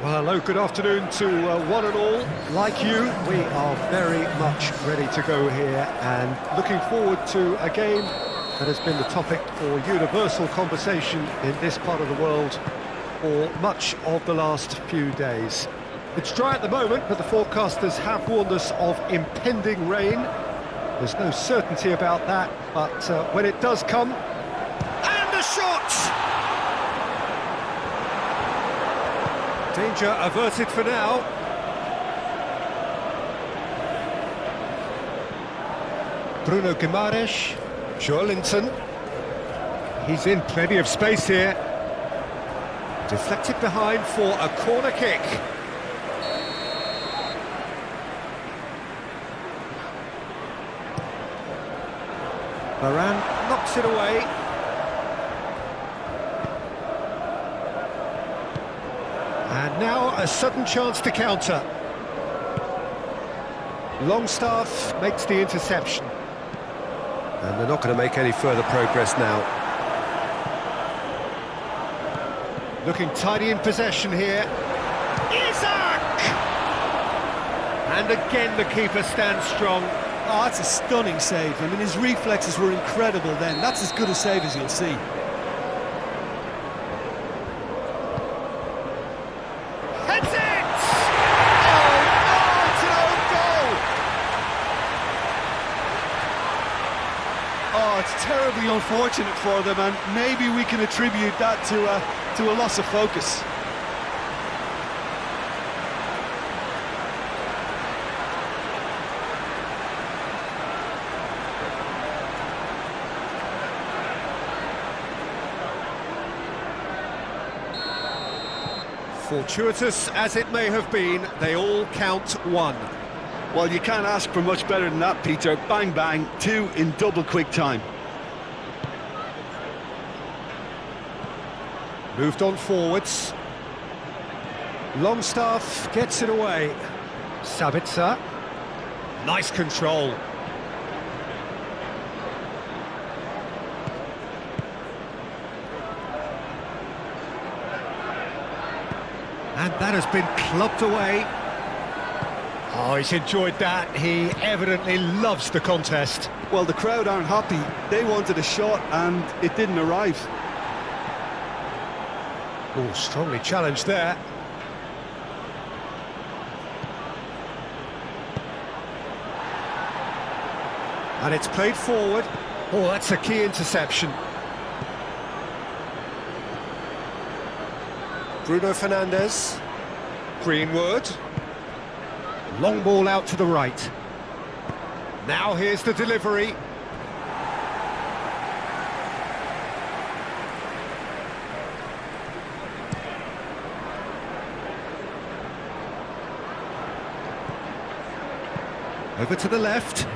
Well, hello, good afternoon to one and all. Like you, we are very much ready to go here and looking forward to a game that has been the topic for universal conversation in this part of the world for much of the last few days. It's dry at the moment, but the forecasters have warned us of impending rain. There's no certainty about that, but when it does come... And a shot! Danger averted for now. Bruno Guimaraes, Joelinton. He's in plenty of space here. Deflected behind for a corner kick. Varane knocks it away. And now a sudden chance to counter. Longstaff makes the interception. And they're not going to make any further progress now. Looking tidy in possession here. Isaac! And again the keeper stands strong. Oh, that's a stunning save. I mean, his reflexes were incredible then. That's as good a save as you'll see. Heads it! Oh, no, it's an own goal! Oh, it's terribly unfortunate for them, and maybe we can attribute that to a loss of focus. Fortuitous as it may have been, they all count one. Well, you can't ask for much better than that, Peter. Bang, bang, two in double quick time. Moved on forwards. Longstaff gets it away. Sabitzer. Nice control. And that has been clubbed away. Oh, he's enjoyed that. He evidently loves the contest. Well, the crowd aren't happy. They wanted a shot and it didn't arrive. Oh, strongly challenged there. And it's played forward. Oh, that's a key interception. Bruno Fernandes. Greenwood. Long ball out to the right. Now here's the delivery. Over to the left.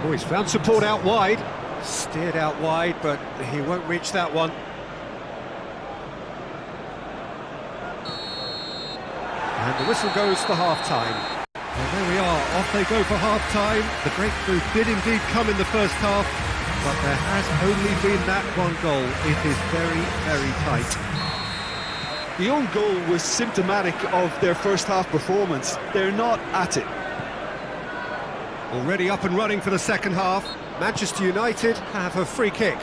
Oh, he's found support out wide. Steered out wide, but he won't reach that one. And the whistle goes for half-time. Well, there we are, off they go for half-time. The breakthrough did indeed come in the first half, but there has only been that one goal. It is very, very tight. The own goal was symptomatic of their first half performance. They're not at it. Already up and running for the second half. Manchester United have a free kick.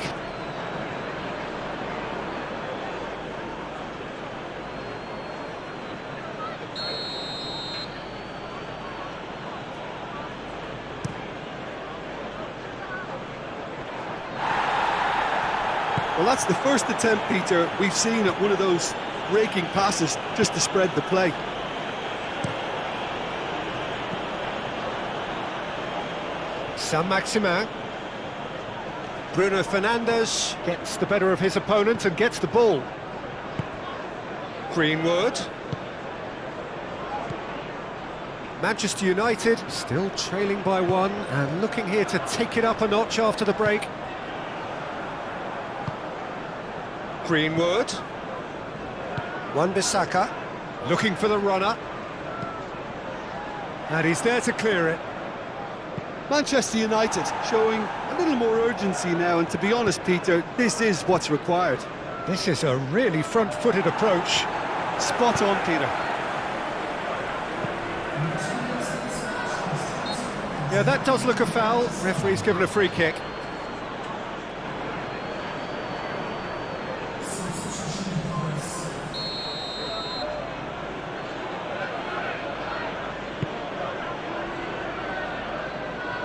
Well, that's the first attempt, Peter, we've seen at one of those raking passes just to spread the play. Saint-Maximin. Bruno Fernandes gets the better of his opponent and gets the ball. Greenwood. Manchester United still trailing by one and looking here to take it up a notch after the break. Greenwood. Wan-Bissaka looking for the runner. And he's there to clear it. Manchester United showing a little more urgency now, and to be honest, Peter, this is what's required. This is a really front-footed approach. Spot on, Peter. Yeah, that does look a foul. Referee's given a free kick.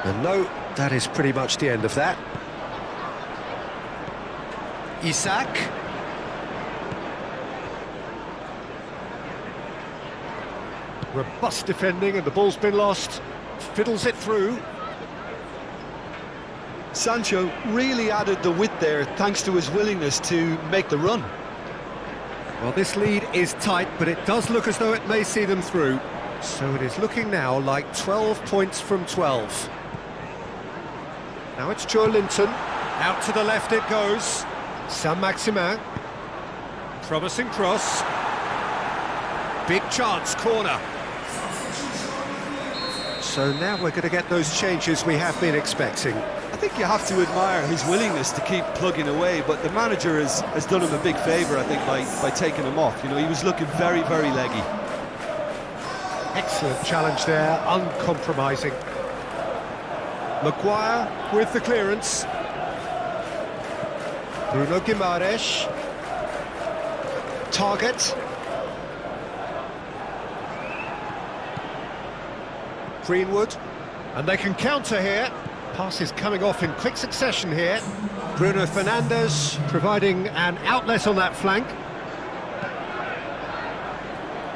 And no, that is pretty much the end of that. Isak. Robust defending and the ball's been lost. Fiddles it through. Sancho really added the width there thanks to his willingness to make the run. Well, this lead is tight, but it does look as though it may see them through. So it is looking now like 12 points from 12. Now it's Joe Linton. Out to the left it goes. Saint-Maximin. Promising cross. Big chance, corner. So now we're going to get those changes we have been expecting. I think you have to admire his willingness to keep plugging away, but the manager has done him a big favour, I think, by taking him off. You know, he was looking very, very leggy. Excellent challenge there, uncompromising. Maguire with the clearance. Bruno Guimaraes. Target. Greenwood. And they can counter here. Passes coming off in quick succession here. Bruno Fernandes providing an outlet on that flank.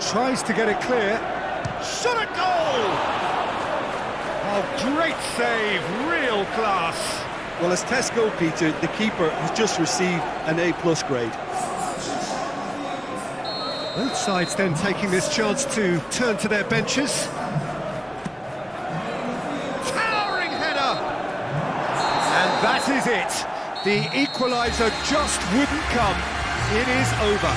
Tries to get it clear. Shot at goal! Oh, great save, real class. Well, as tests go, Peter, the keeper has just received an A+ grade. Both sides then taking this chance to turn to their benches. Towering header! And that is it. The equaliser just wouldn't come. It is over.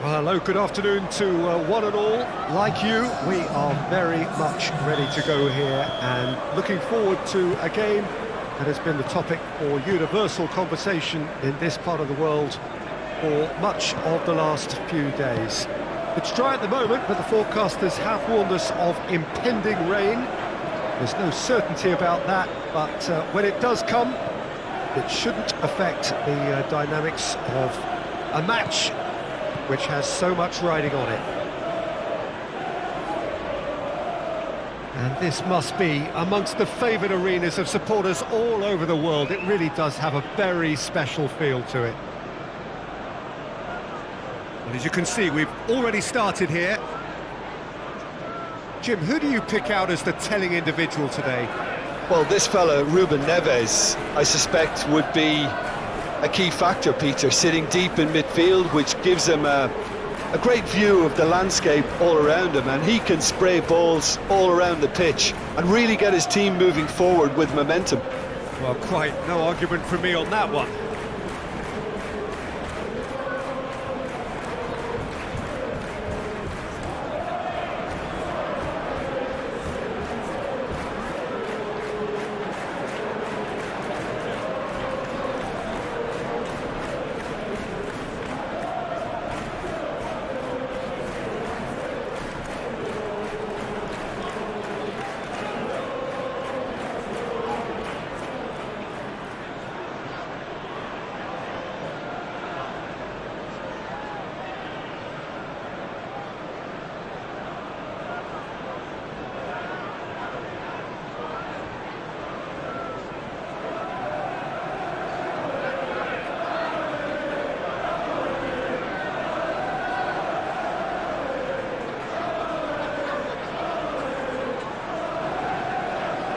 Well, hello, good afternoon to one and all. Like you, we are very much ready to go here and looking forward to a game that has been the topic for universal conversation in this part of the world for much of the last few days. It's dry at the moment, but the forecasters have warned us of impending rain. There's no certainty about that, but when it does come, it shouldn't affect the dynamics of a match which has so much riding on it. And this must be amongst the favoured arenas of supporters all over the world. It really does have a very special feel to it. And as you can see, we've already started here. Jim, who do you pick out as the telling individual today? Well, this fella, Ruben Neves, I suspect would be a key factor, Peter, sitting deep in midfield, which gives him a great view of the landscape all around him, and he can spray balls all around the pitch and really get his team moving forward with momentum. Well, quite no argument from me on that one.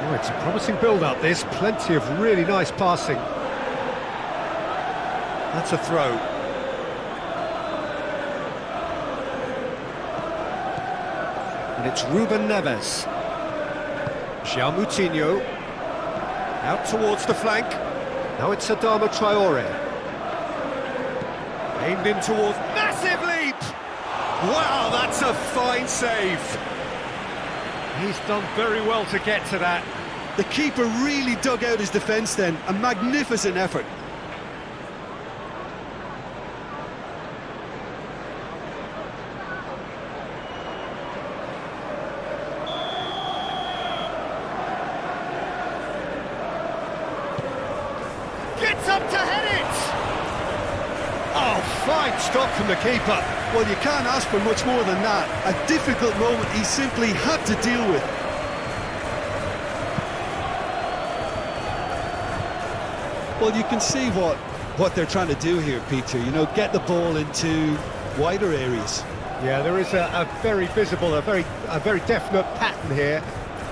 Oh, it's a promising build-up, this. Plenty of really nice passing. That's a throw. And it's Ruben Neves. João Moutinho. Out towards the flank. Now it's Adama Traore. Aimed in towards... Massive leap! Wow, that's a fine save. He's done very well to get to that. The keeper really dug out his defence then. A magnificent effort. Gets up to head it! Oh, fine stop from the keeper. Well, you can't ask for much more than that. A difficult moment he simply had to deal with. Well, you can see what they're trying to do here, Peter. You know, get the ball into wider areas. Yeah, there is a very visible, a very definite pattern here.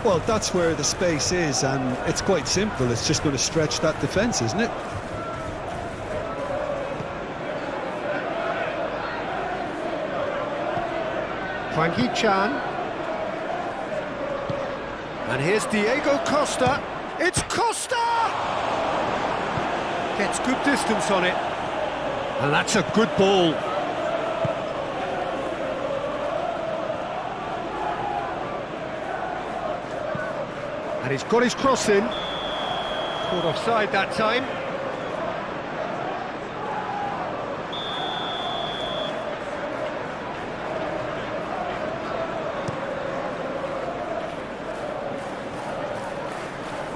Well, that's where the space is, and it's quite simple. It's just going to stretch that defence, isn't it? Hwang Hee-chan. And here's Diego Costa. It's Costa! Gets good distance on it. And that's a good ball. And he's got his cross in. Caught offside that time.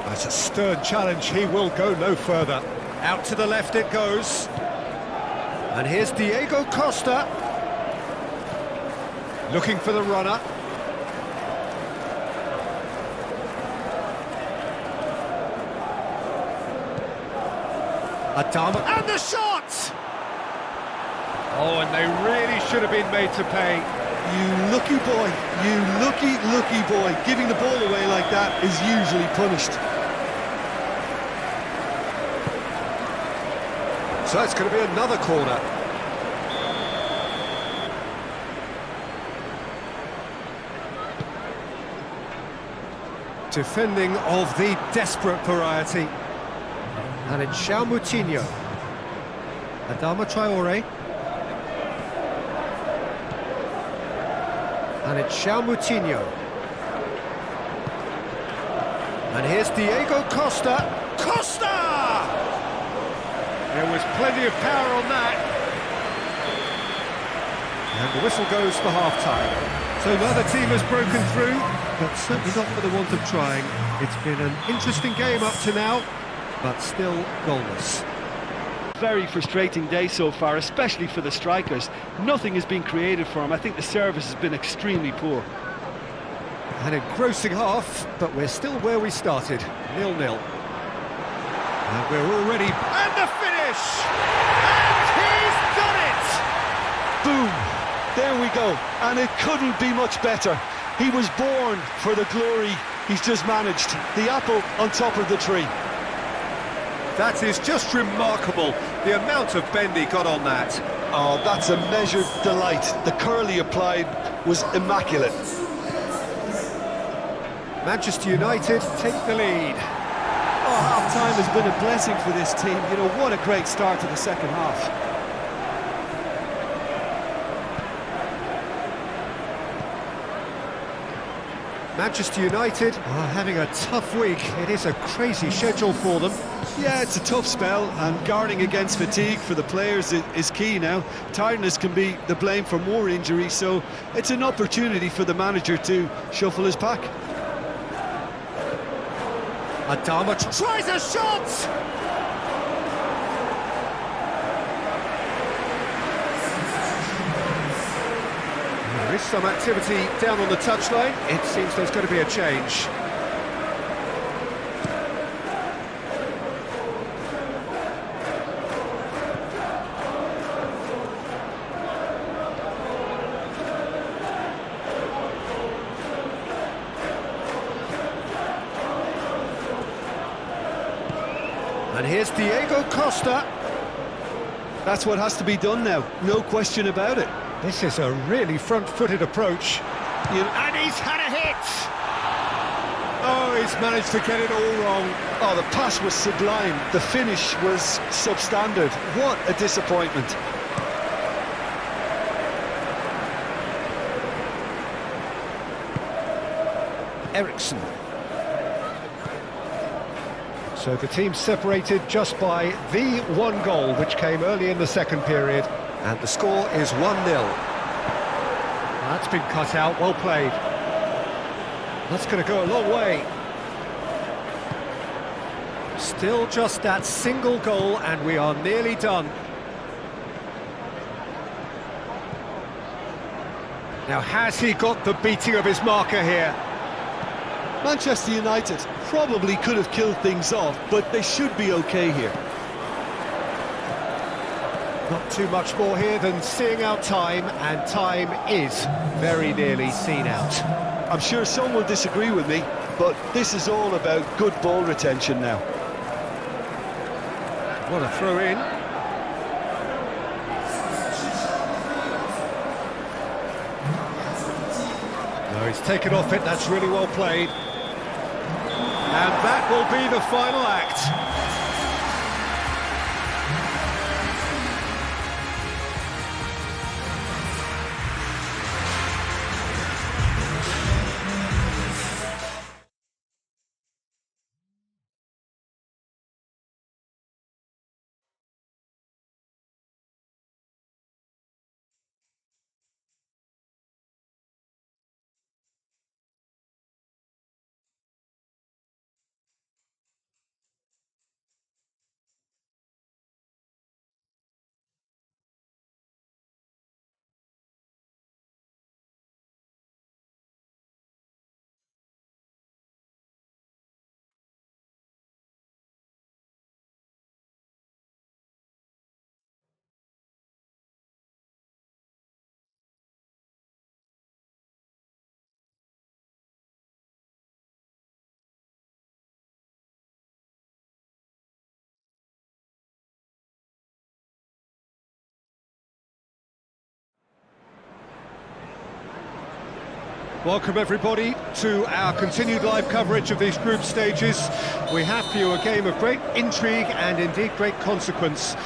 That's a stern challenge. He will go no further. Out to the left it goes. And here's Diego Costa. Looking for the runner. Adama, and the shot! Oh, and they really should have been made to pay. You lucky boy, you lucky boy. Giving the ball away like that is usually punished. So it's going to be another corner. Defending of the desperate variety. And it's João Moutinho. Adama Traore. And it's João Moutinho. And here's Diego Costa. Costa! There was plenty of power on that. And the whistle goes for half-time. So neither team has broken through, but certainly not for the want of trying. It's been an interesting game up to now, but still goalless. Very frustrating day so far, especially for the strikers. Nothing has been created for them. I think the service has been extremely poor. An engrossing half, but we're still where we started, 0-0. And we're already... And the finish! And he's done it! Boom! There we go. And it couldn't be much better. He was born for the glory he's just managed. The apple on top of the tree. That is just remarkable, the amount of bend he got on that. Oh, that's a measured delight. The curl he applied was immaculate. Manchester United take the lead. Oh, half-time has been a blessing for this team. You know, what a great start to the second half. Manchester United are having a tough week. It is a crazy schedule for them. Yeah, it's a tough spell, and guarding against fatigue for the players is key now. Tiredness can be the blame for more injuries, so it's an opportunity for the manager to shuffle his pack. Adama tries a shot! There is some activity down on the touchline. It seems there's going to be a change. And here's Diego Costa. That's what has to be done now, no question about it. This is a really front-footed approach. And he's had a hit! Oh, he's managed to get it all wrong. Oh, the pass was sublime. The finish was substandard. What a disappointment. Eriksson. So the team separated just by the one goal, which came early in the second period, and the score is 1-0. That's been cut out, well played. That's going to go a long way. Still just that single goal, and we are nearly done. Now, has he got the beating of his marker here? Manchester United probably could have killed things off, but they should be okay here. Not too much more here than seeing out time, and time is very nearly seen out. I'm sure some will disagree with me, but this is all about good ball retention now. What a throw in. No, he's taken off it, that's really well played. And that will be the final act. Welcome everybody to our continued live coverage of these group stages. We have for you a game of great intrigue and indeed great consequence.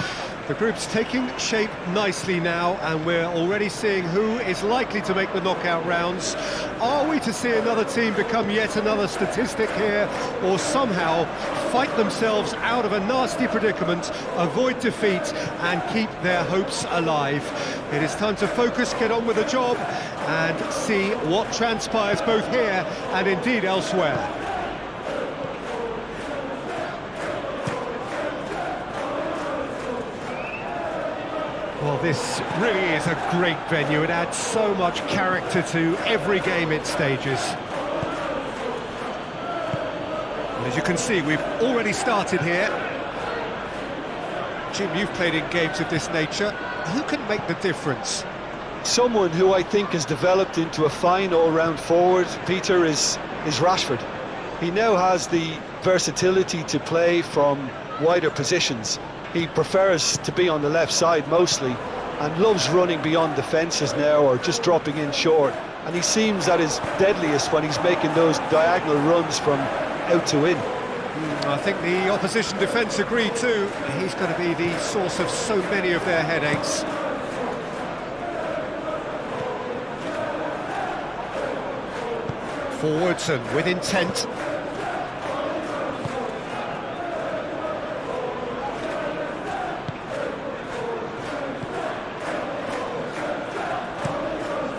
The group's taking shape nicely now, and we're already seeing who is likely to make the knockout rounds. Are we to see another team become yet another statistic here, or somehow fight themselves out of a nasty predicament, avoid defeat and keep their hopes alive? It is time to focus, get on with the job and see what transpires both here and indeed elsewhere. Well, this really is a great venue. It adds so much character to every game it stages. And as you can see, we've already started here. Jim, you've played in games of this nature. Who can make the difference? Someone who I think has developed into a fine all-round forward, Peter, is Rashford. He now has the versatility to play from wider positions. He prefers to be on the left side mostly, and loves running beyond defences now or just dropping in short. And he seems at his deadliest when he's making those diagonal runs from out to in. I think the opposition defence agree too. He's going to be the source of so many of their headaches. Forwards and with intent.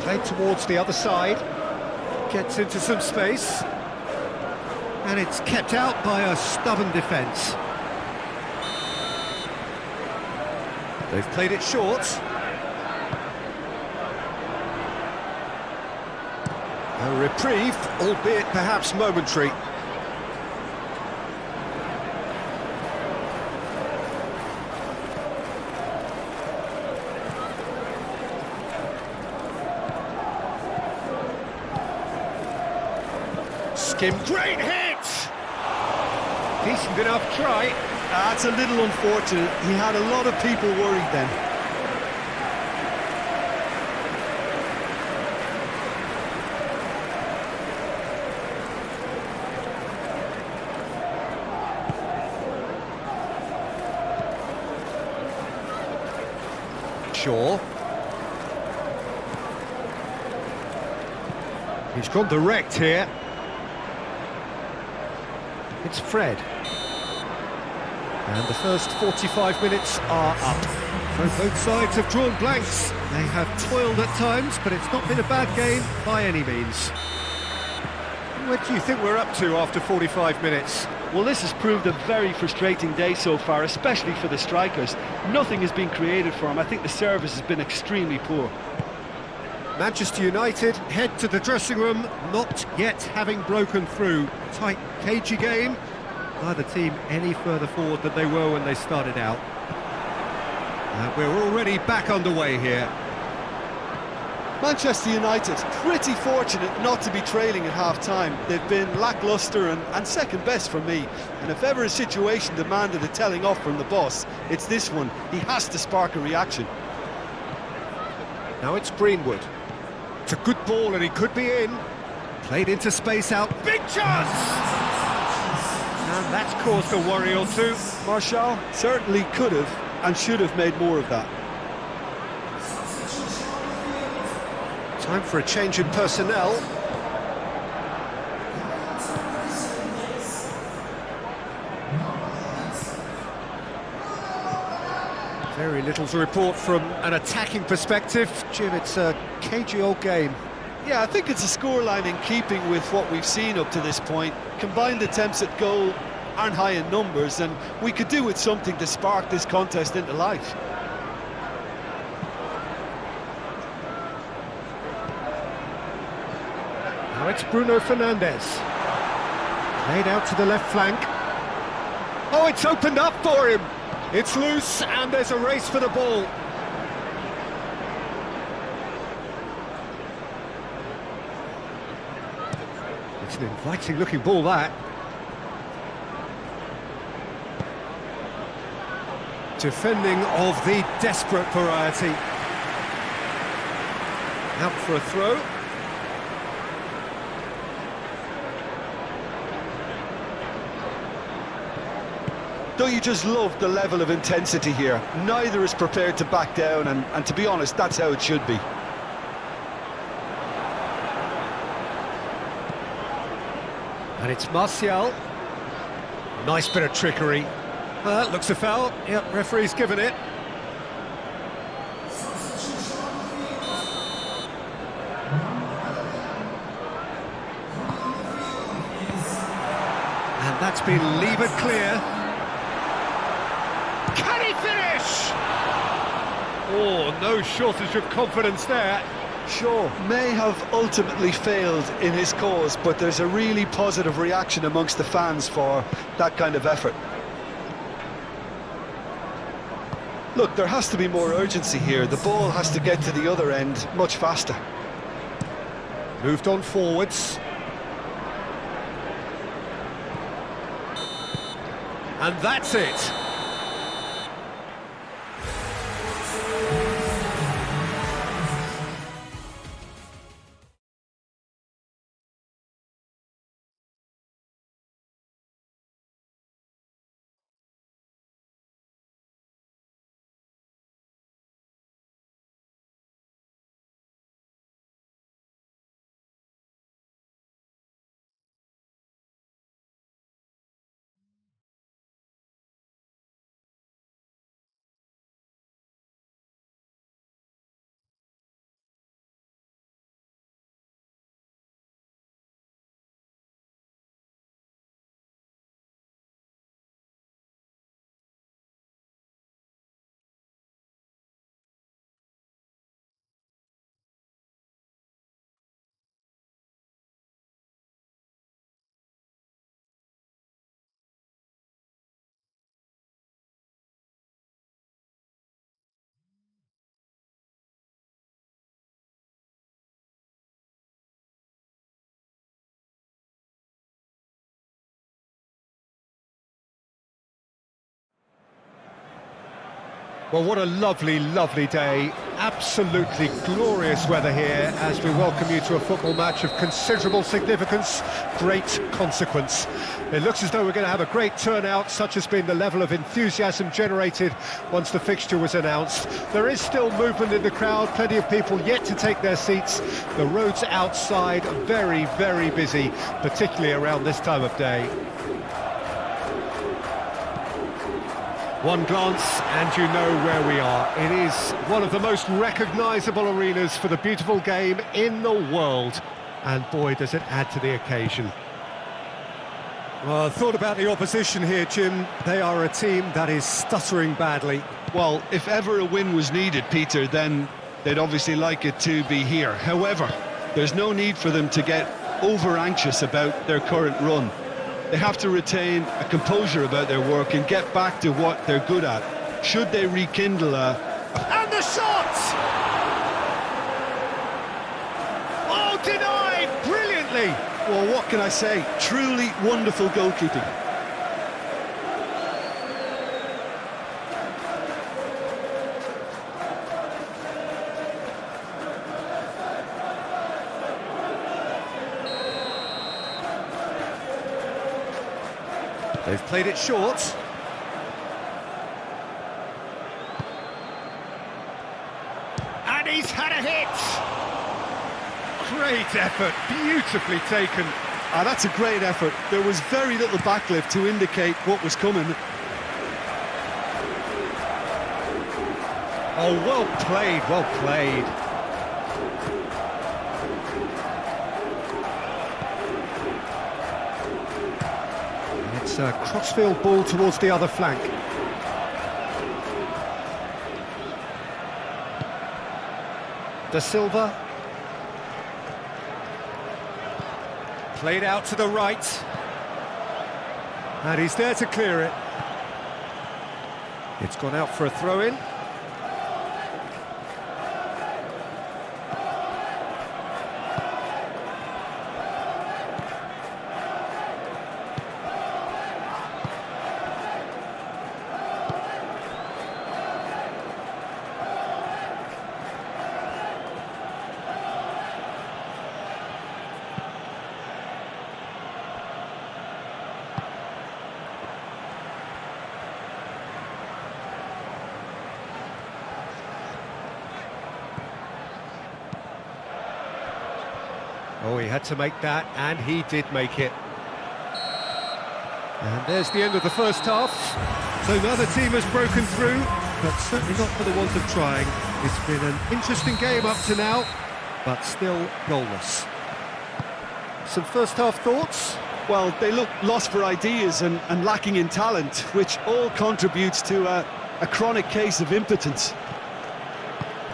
Played towards the other side. Gets into some space. And it's kept out by a stubborn defence. They've played it short. A reprieve, albeit perhaps momentary. Skim, great hit! Decent enough try. That's a little unfortunate. He had a lot of people worried then. Shaw. He's gone direct here. It's Fred. And the first 45 minutes are up. So both sides have drawn blanks. They have toiled at times, but it's not been a bad game by any means. What do you think we're up to after 45 minutes? Well, this has proved a very frustrating day so far, especially for the strikers. Nothing has been created for them. I think the service has been extremely poor. Manchester United head to the dressing room, not yet having broken through. Tight, cagey game. Neither team any further forward than they were when they started out. We're already back underway here. Manchester United pretty fortunate not to be trailing at half-time. They've been lacklustre and second best for me. And if ever a situation demanded a telling off from the boss, it's this one. He has to spark a reaction. Now it's Greenwood. It's a good ball and he could be in. Played into space out. Big chance! And that's caused a worry or two. Martial certainly could have and should have made more of that. Time for a change in personnel. Very little to report from an attacking perspective. Jim, it's a cagey old game. Yeah, I think it's a scoreline in keeping with what we've seen up to this point. Combined attempts at goal aren't high in numbers, and we could do with something to spark this contest into life. Now it's Bruno Fernandes. Played out to the left flank. Oh, it's opened up for him. It's loose, and there's a race for the ball. It's an inviting-looking ball, that. Defending of the desperate variety. Out for a throw. Don't you just love the level of intensity here? Neither is prepared to back down, and to be honest, that's how it should be. And it's Martial. Nice bit of trickery. Looks a foul. Yep, referee's given it. And that's been levered clear. Can he finish? Oh, no shortage of confidence there. Shaw may have ultimately failed in his cause, but there's a really positive reaction amongst the fans for that kind of effort. Look, there has to be more urgency here. The ball has to get to the other end much faster. Moved on forwards. And that's it. Well, what a lovely, lovely day. Absolutely glorious weather here as we welcome you to a football match of considerable significance, great consequence. It looks as though we're going to have a great turnout, such has been the level of enthusiasm generated once the fixture was announced. There is still movement in the crowd, plenty of people yet to take their seats. The roads outside are very, very busy, particularly around this time of day. One glance and you know where we are. It is one of the most recognisable arenas for the beautiful game in the world. And boy, does it add to the occasion. Well, thought about the opposition here, Jim. They are a team that is stuttering badly. Well, if ever a win was needed, Peter, then they'd obviously like it to be here. However, there's no need for them to get over-anxious about their current run. They have to retain a composure about their work and get back to what they're good at. Should they rekindle And the shot! Oh, denied brilliantly! Well, what can I say? Truly wonderful goalkeeping. They've played it short. And he's had a hit! Great effort, beautifully taken. That's a great effort. There was very little backlift to indicate what was coming. Oh, well played, well played. It's a crossfield ball towards the other flank. Da Silva. Played out to the right. And he's there to clear it. It's gone out for a throw-in. Oh, he had to make that, and he did make it. And there's the end of the first half. So neither team has broken through, but certainly not for the want of trying. It's been an interesting game up to now, but still goalless. Some first half thoughts? Well, they look lost for ideas and lacking in talent, which all contributes to a chronic case of impotence.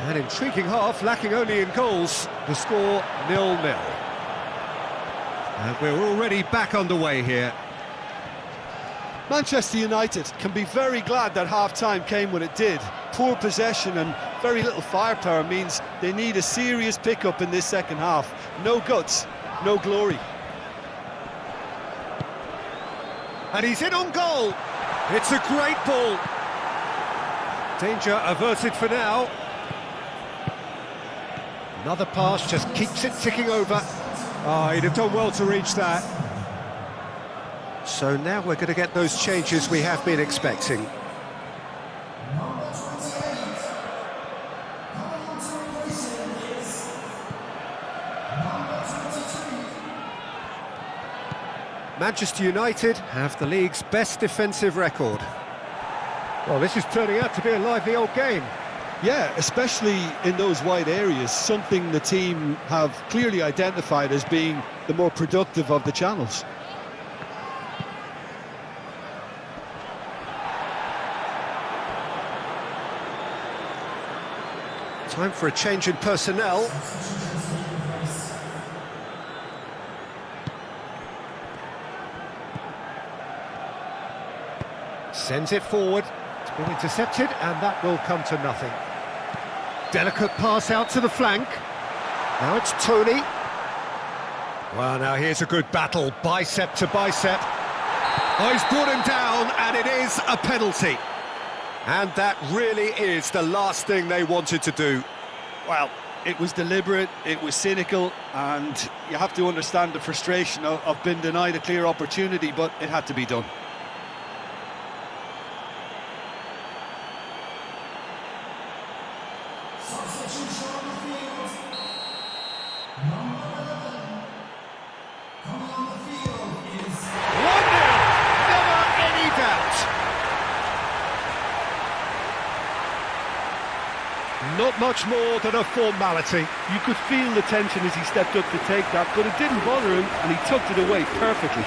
An intriguing half, lacking only in goals. The score 0-0. And we're already back underway here. Manchester United can be very glad that half-time came when it did. Poor possession and very little firepower means they need a serious pick-up in this second half. No guts, no glory. And he's in on goal. It's a great ball. Danger averted for now. Another pass just keeps it ticking over. Oh, he'd have done well to reach that. So now we're going to get those changes we have been expecting. Manchester United have the league's best defensive record. Well, this is turning out to be a lively old game. Yeah, especially in those wide areas, something the team have clearly identified as being the more productive of the channels. Time for a change in personnel. Sends it forward. It's been intercepted, and that will come to nothing. Delicate pass out to the flank. Now it's Tony. Well, now here's a good battle, bicep to bicep. Oh, he's brought him down, and it is a penalty. And that really is the last thing they wanted to do. Well, it was deliberate, it was cynical, and you have to understand the frustration of being denied a clear opportunity, but it had to be done. Not much more than a formality. You could feel the tension as he stepped up to take that, but it didn't bother him, and he tucked it away perfectly.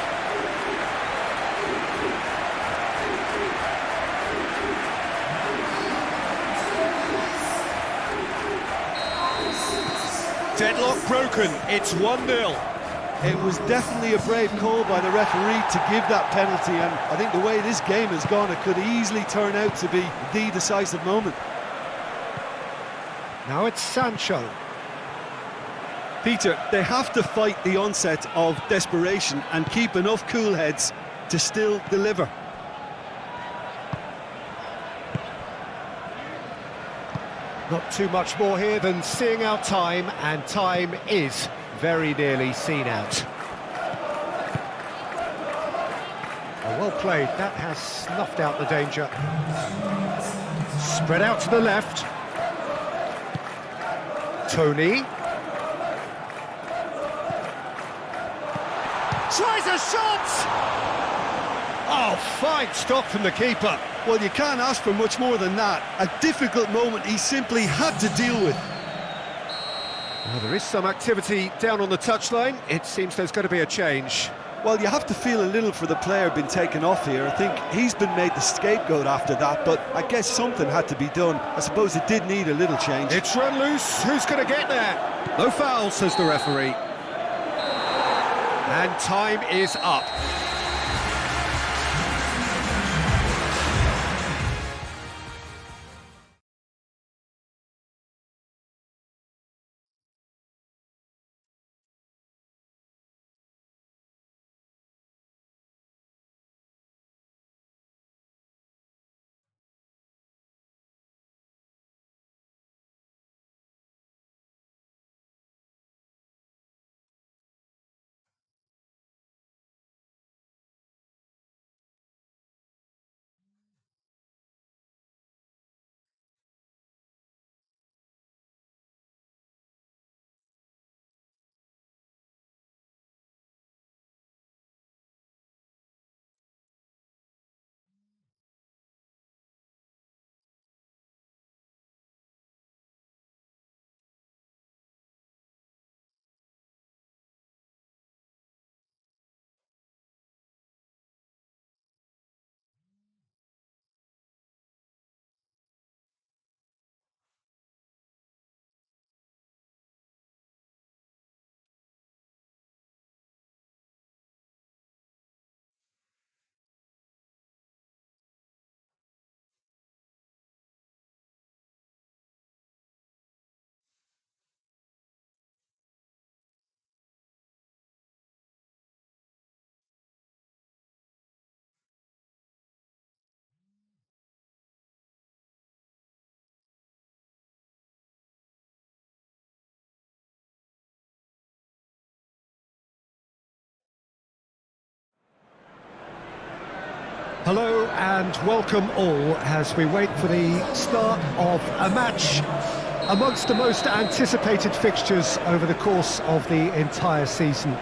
Deadlock broken, it's 1-0. It was definitely a brave call by the referee to give that penalty, and I think the way this game has gone, it could easily turn out to be the decisive moment. Now it's Sancho. Peter, they have to fight the onset of desperation and keep enough cool heads to still deliver. Not too much more here than seeing out time, and time is very nearly seen out. Oh, well played, that has snuffed out the danger. Spread out to the left. Tony. Tries a shot! Oh, fine stop from the keeper. Well, you can't ask for much more than that. A difficult moment he simply had to deal with. Well, there is some activity down on the touchline. It seems there's going to be a change. Well, you have to feel a little for the player being taken off here. I think he's been made the scapegoat after that, but I guess something had to be done. I suppose it did need a little change. It's run loose. Who's going to get there? No foul, says the referee. And time is up. Hello and welcome all as we wait for the start of a match amongst the most anticipated fixtures over the course of the entire season.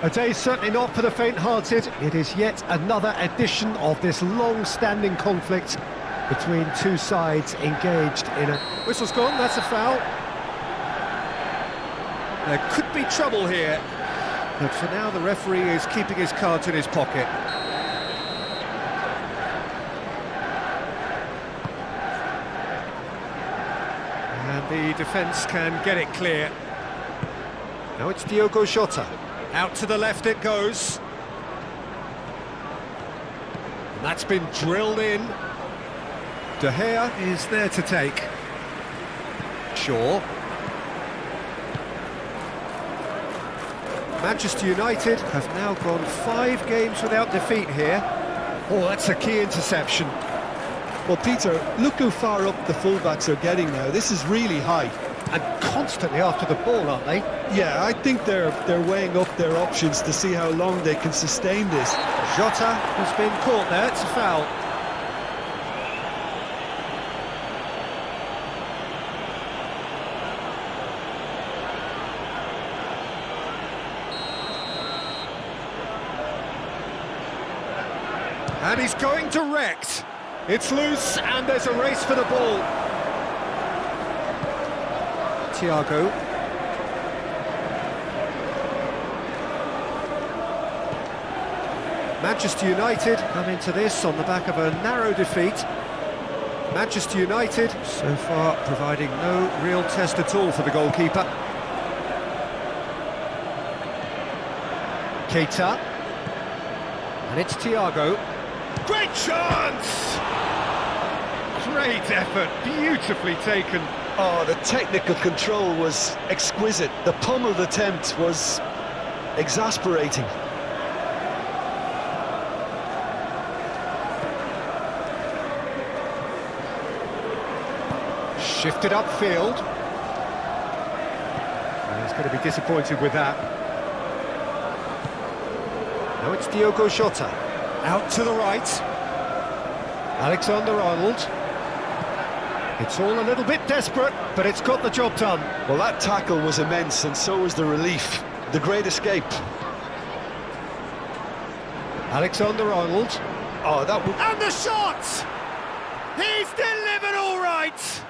A day certainly not for the faint-hearted. It is yet another edition of this long-standing conflict between two sides engaged in a... Whistle's gone, that's a foul. There could be trouble here, but for now the referee is keeping his cards in his pocket. And the defence can get it clear. Now it's Diogo Jota. Out to the left it goes. And that's been drilled in. De Gea is there to take. Shaw. Manchester United have now gone 5 games without defeat here. Oh, that's a key interception. Well, Peter, look how far up the fullbacks are getting now. This is really high. And constantly after the ball, aren't they? Yeah, I think they're weighing up their options to see how long they can sustain this. Jota has been caught there, it's a foul. And he's going direct. It's loose and there's a race for the ball. Thiago. Manchester United come into this on the back of a narrow defeat. Manchester United so far providing no real test at all for the goalkeeper. Keita. And it's Thiago. Great chance! Great effort, beautifully taken. Oh, the technical control was exquisite. The pummeled attempt was exasperating. Shifted upfield. And he's going to be disappointed with that. Now it's Diogo Jota. Out to the right. Alexander-Arnold. It's all a little bit desperate, but it's got the job done. Well, that tackle was immense, and so was the relief. The great escape. Alexander-Arnold. Oh, that would... And the shot! He's delivered all right!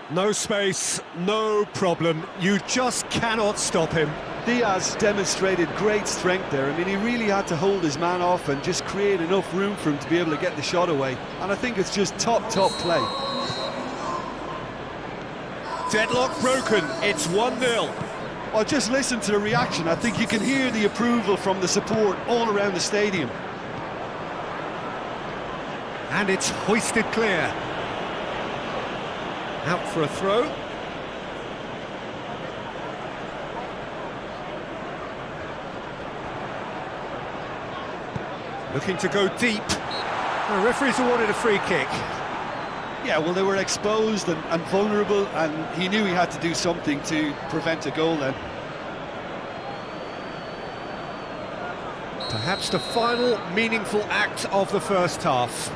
No space, no problem. You just cannot stop him. Diaz demonstrated great strength there. I mean, he really had to hold his man off and just create enough room for him to be able to get the shot away. And I think it's just top play. Deadlock broken, it's 1-0. Well, just listen to the reaction. I think you can hear the approval from the support all around the stadium. And it's hoisted clear. Out for a throw. Looking to go deep. The referee's awarded a free kick. Yeah, well, they were exposed and vulnerable, and he knew he had to do something to prevent a goal then. Perhaps the final meaningful act of the first half.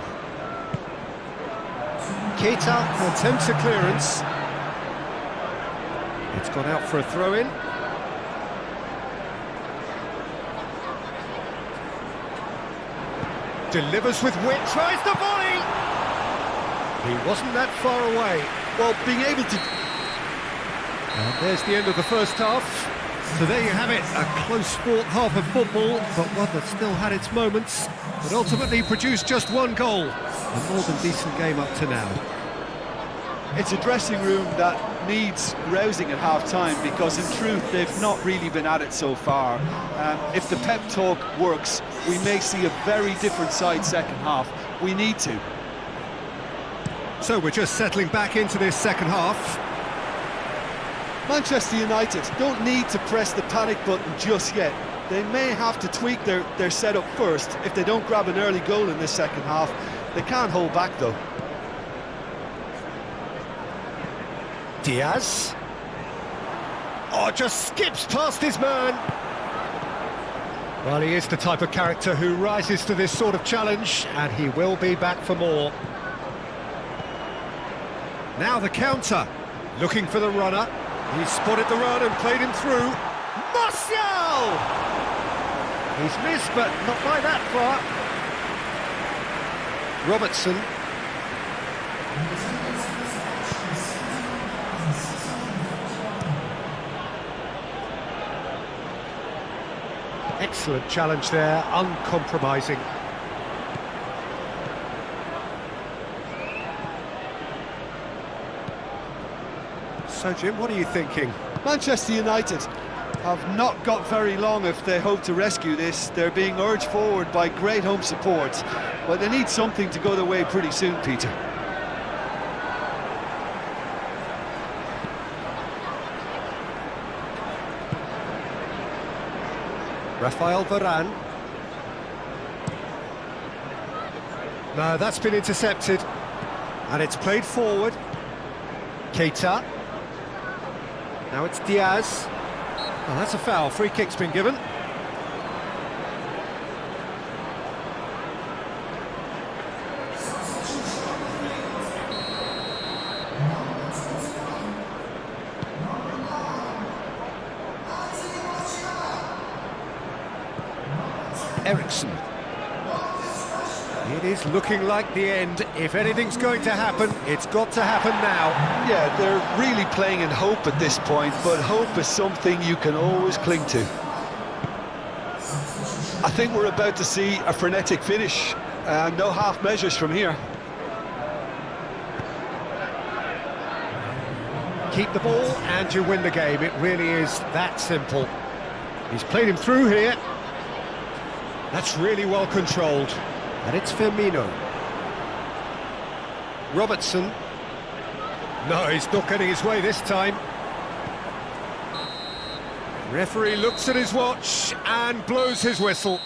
Keita attempts a clearance. It's gone out for a throw-in. Delivers with wit, tries the volley! He wasn't that far away. Well, being able to... And there's the end of the first half. So there you have it, a close-fought half of football, but one that still had its moments, but ultimately produced just one goal. A more than decent game up to now. It's a dressing room that needs rousing at half-time, because in truth they've not really been at it so far. If the pep talk works, we may see a very different side second half. We need to. So we're just settling back into this second half. Manchester United don't need to press the panic button just yet. They may have to tweak their setup first if they don't grab an early goal in this second half. They can't hold back though. Diaz. Oh, just skips past his man. Well, he is the type of character who rises to this sort of challenge, and he will be back for more. Now the counter, looking for the runner. He spotted the run and played him through. Martial! He's missed, but not by that far. Robertson. Excellent challenge there, uncompromising. So, Jim, what are you thinking? Manchester United have not got very long if they hope to rescue this. They're being urged forward by great home support, but they need something to go their way pretty soon, Peter. Rafael Varane. No, that's been intercepted. And it's played forward. Keita. Now it's Diaz. Oh, that's a foul. Free kick's been given. Ericsson. It is looking like the end. If anything's going to happen, it's got to happen now. Yeah, they're really playing in hope at this point, but hope is something you can always cling to. I think we're about to see a frenetic finish. No half measures from here. Keep the ball and you win the game. It really is that simple. He's played him through here. That's really well controlled. And it's Firmino. Robertson. No, he's not getting his way this time. Referee looks at his watch and blows his whistle.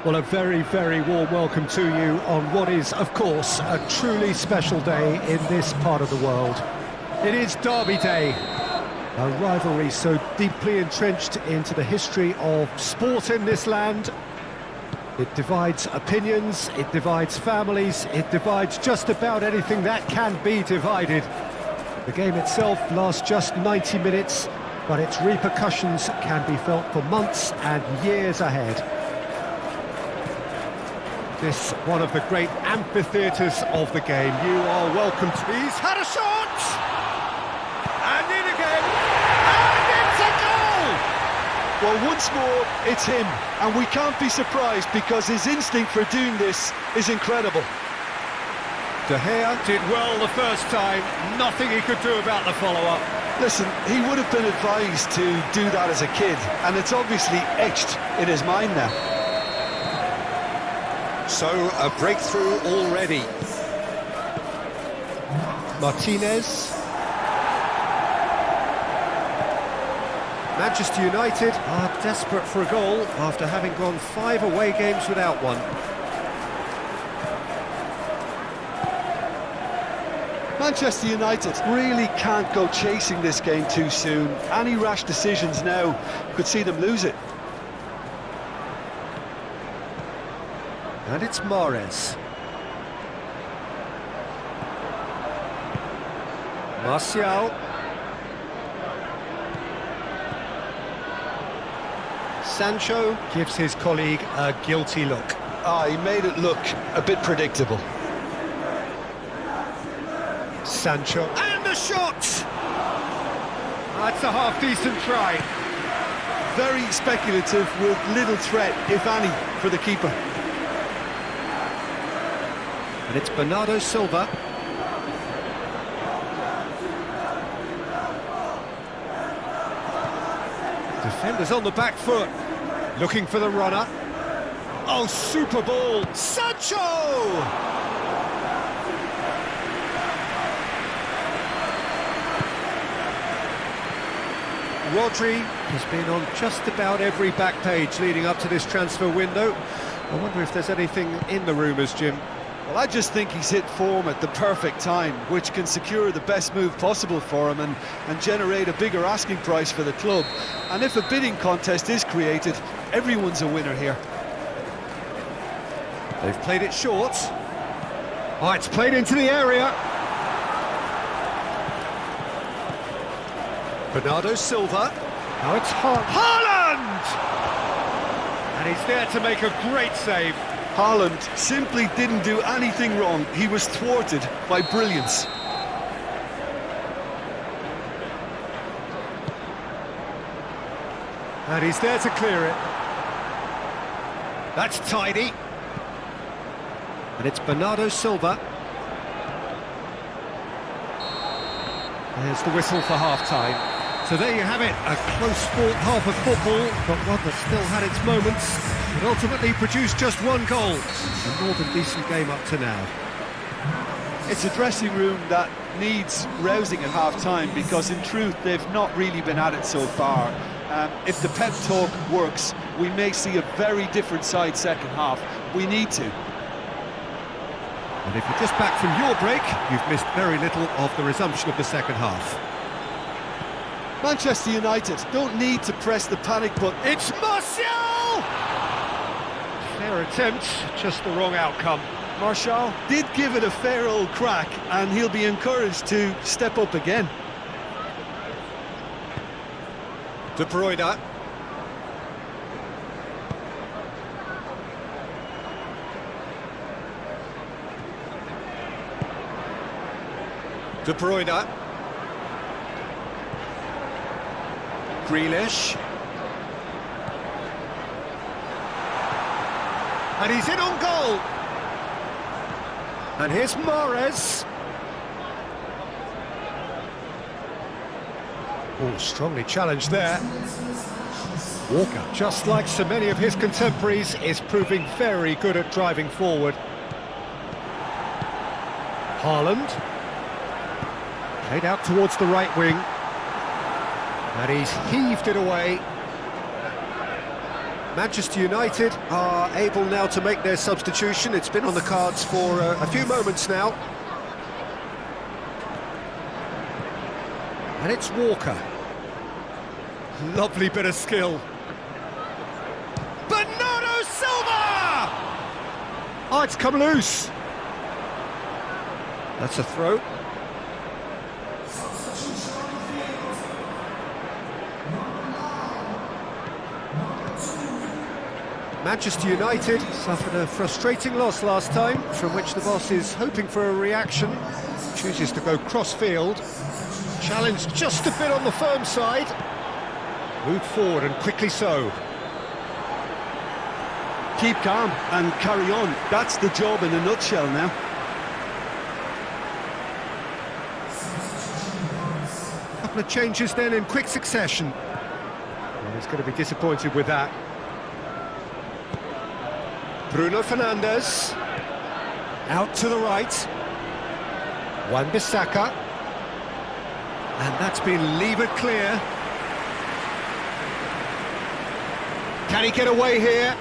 Well, a very, very warm welcome to you on what is, of course, a truly special day in this part of the world. It is Derby Day, a rivalry so deeply entrenched into the history of sport in this land. It divides opinions, it divides families, it divides just about anything that can be divided. The game itself lasts just 90 minutes, but its repercussions can be felt for months and years ahead. This one of the great amphitheatres of the game. You are welcome to... He's had a shot! And in again! And it's a goal! Well, once more, it's him. And we can't be surprised because his instinct for doing this is incredible. De Gea did well the first time. Nothing he could do about the follow-up. Listen, he would have been advised to do that as a kid. And it's obviously etched in his mind now. So, a breakthrough already. Martinez. Manchester United are desperate for a goal after having gone 5 away games without one. Manchester United really can't go chasing this game too soon. Any rash decisions now could see them lose it. And it's Mahrez. Martial. Sancho gives his colleague a guilty look. He made it look a bit predictable. Sancho. And the shot! That's a half-decent try. Very speculative with little threat, if any, for the keeper. And it's Bernardo Silva. Defenders on the back foot, looking for the runner. Oh, super ball! Sancho! Rodri has been on just about every back page leading up to this transfer window. I wonder if there's anything in the rumours, Jim. Well, I just think he's hit form at the perfect time, which can secure the best move possible for him and generate a bigger asking price for the club. And if a bidding contest is created, everyone's a winner here. They've played it short. Oh, it's played into the area. Bernardo Silva. Now it's Haaland! And he's there to make a great save. Haaland simply didn't do anything wrong. He was thwarted by brilliance. And he's there to clear it. That's tidy. And it's Bernardo Silva. There's the whistle for half-time. So there you have it, a close-fought half of football, but one that still had its moments. It ultimately produced just one goal. A more than decent game up to now. It's a dressing room that needs rousing at half-time, because in truth they've not really been at it so far. If the pep talk works, we may see a very different side second half. We need to. And if you're just back from your break, you've missed very little of the resumption of the second half. Manchester United don't need to press the panic button. It's Martial! Fair attempt, just the wrong outcome. Martial did give it a fair old crack, and he'll be encouraged to step up again. De Bruyne. De Bruyne. Grealish. And he's in on goal. And here's Mahrez. Oh, strongly challenged there. Walker, just like so many of his contemporaries, is proving very good at driving forward. Haaland. Played out towards the right wing. And he's heaved it away. Manchester United are able now to make their substitution. It's been on the cards for a few moments now. And it's Walker. Lovely bit of skill. Bernardo Silva! Oh, it's come loose. That's a throw. Manchester United suffered a frustrating loss last time, from which the boss is hoping for a reaction. Chooses to go cross-field. Challenged just a bit on the firm side. Moved forward, and quickly so. Keep calm and carry on. That's the job in a nutshell now. A couple of changes then in quick succession. Well, he's going to be disappointed with that. Bruno Fernandes. Out to the right. Wan-Bissaka. And that's been levered clear. Can he get away here?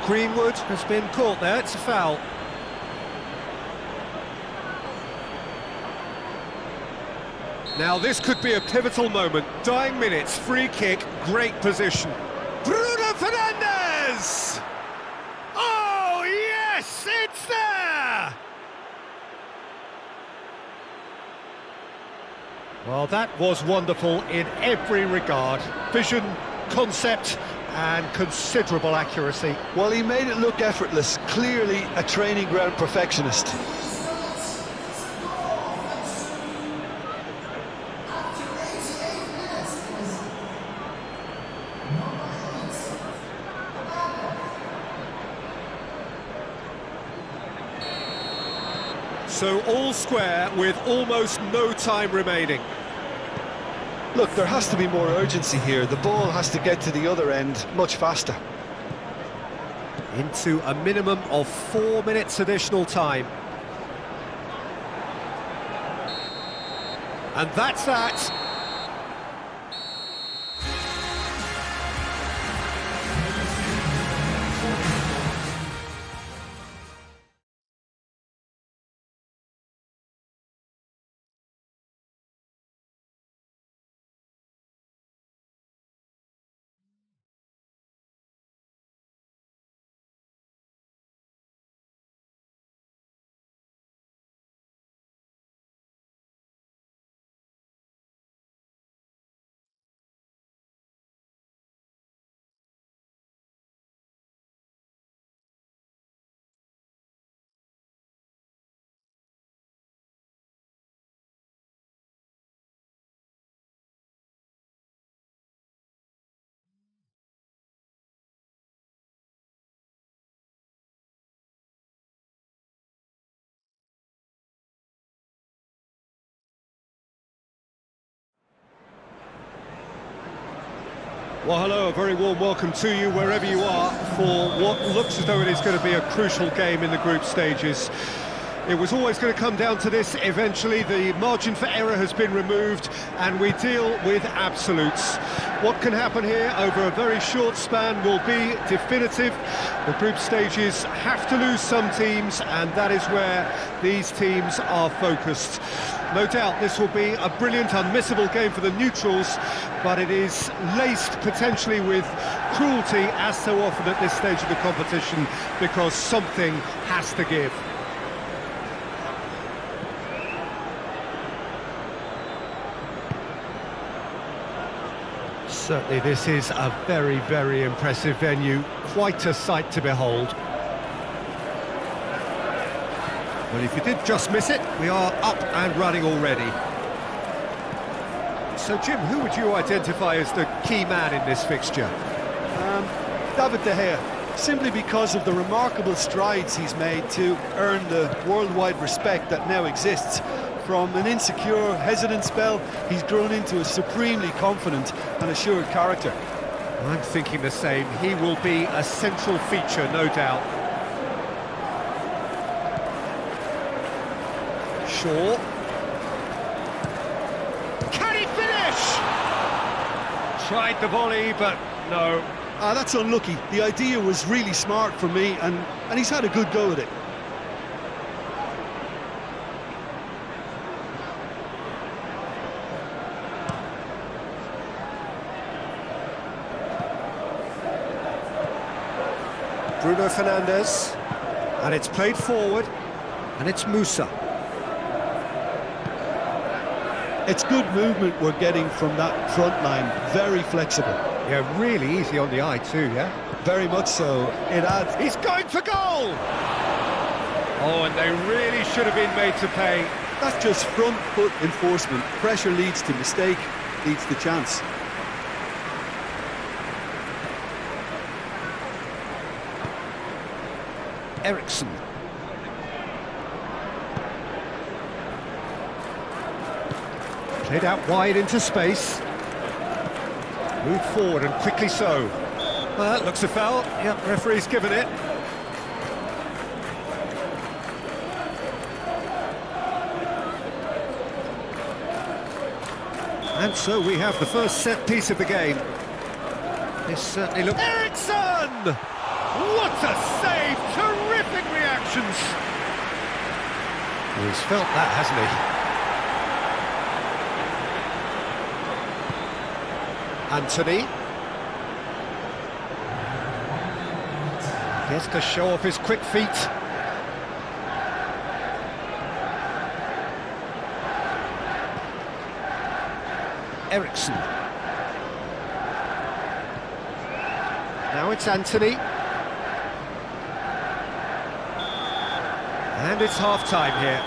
Greenwood has been caught there, it's a foul. Now this could be a pivotal moment. Dying minutes, free kick, great position. Bruno Fernandes! Oh yes, it's there! Well, that was wonderful in every regard. Vision, concept, and considerable accuracy. Well, he made it look effortless. Clearly a training ground perfectionist. So all square with almost no time remaining. Look, there has to be more urgency here. The ball has to get to the other end much faster. Into a minimum of 4 minutes additional time. And that's that. Well, hello, a very warm welcome to you wherever you are for what looks as though it is going to be a crucial game in the group stages. It was always going to come down to this eventually. The margin for error has been removed and we deal with absolutes. What can happen here over a very short span will be definitive. The group stages have to lose some teams, and that is where these teams are focused. No doubt this will be a brilliant, unmissable game for the neutrals, but it is laced potentially with cruelty as so often at this stage of the competition, because something has to give. Certainly this is a very, very impressive venue, quite a sight to behold. Well, if you did just miss it, we are up and running already. So, Jim, who would you identify as the key man in this fixture? David De Gea, simply because of the remarkable strides he's made to earn the worldwide respect that now exists. From an insecure, hesitant spell, he's grown into a supremely confident and assured character. I'm thinking the same. He will be a central feature, no doubt. Shaw. Can he finish? Tried the volley, but no. That's unlucky. The idea was really smart for me, and he's had a good go at it. Bruno Fernandes, and it's played forward, and it's Musa. It's good movement we're getting from that front line, very flexible. Yeah, really easy on the eye too, yeah? Very much so. It adds... He's going for goal! Oh, and they really should have been made to pay. That's just front foot enforcement. Pressure leads to mistake, leads to chance. Ericsson. Played out wide into space. Moved forward and quickly so. Well, that looks a foul. Yep, referee's given it. And so we have the first set piece of the game. This certainly looks... Ericsson! What a save! Terrific reactions! He's felt that, hasn't he? Anthony. Gets to show off his quick feet. Ericsson. Now it's Anthony. And it's half-time here.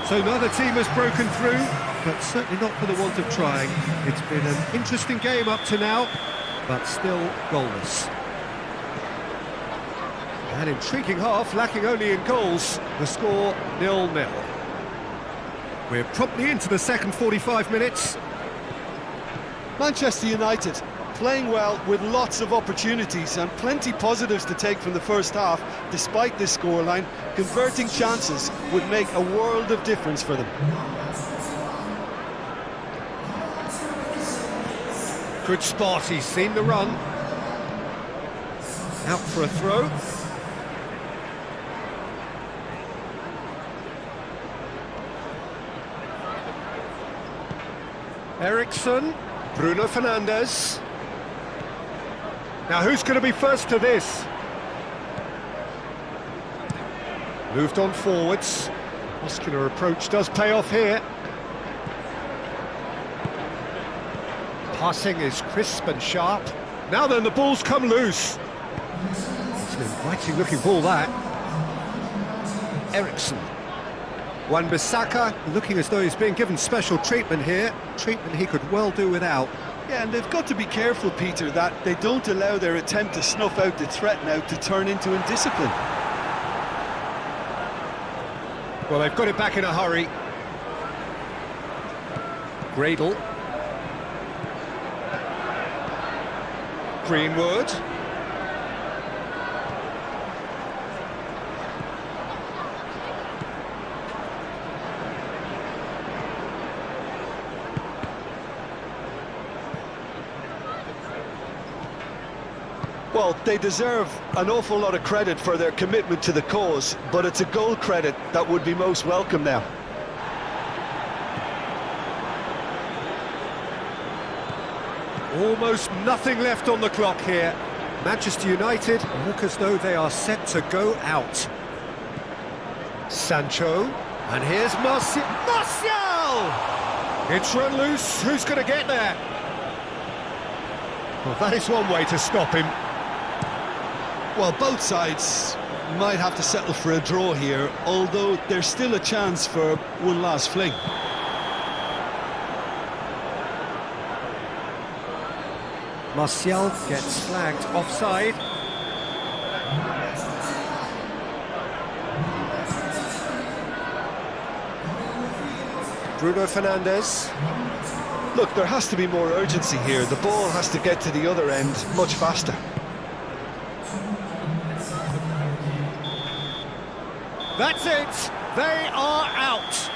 So neither team has broken through, but certainly not for the want of trying. It's been an interesting game up to now, but still goalless. An intriguing half, lacking only in goals. The score 0-0. We're promptly into the second 45 minutes. Manchester United playing well with lots of opportunities and plenty positives to take from the first half. Despite this scoreline, converting chances would make a world of difference for them. Good spot, he's seen the run. Out for a throw. Ericsson, Bruno Fernandes. Now who's going to be first to this? Moved on forwards. Muscular approach does pay off here. Passing is crisp and sharp. Now then, the ball's come loose. It's an inviting looking ball, that. Ericsson. Wan-Bissaka looking as though he's being given special treatment here. Treatment he could well do without. Yeah, and they've got to be careful, Peter, that they don't allow their attempt to snuff out the threat now to turn into indiscipline. Well, they've got it back in a hurry. Gradle. Greenwood. Well, they deserve an awful lot of credit for their commitment to the cause, but it's a goal credit that would be most welcome now. Almost nothing left on the clock here. Manchester United look as though they are set to go out. Sancho, and here's Martial! It's run loose, who's going to get there? Well, that is one way to stop him. Well, both sides might have to settle for a draw here, although there's still a chance for one last fling. Martial gets flagged offside. Bruno Fernandes. Look, there has to be more urgency here. The ball has to get to the other end much faster. That's it, they are out.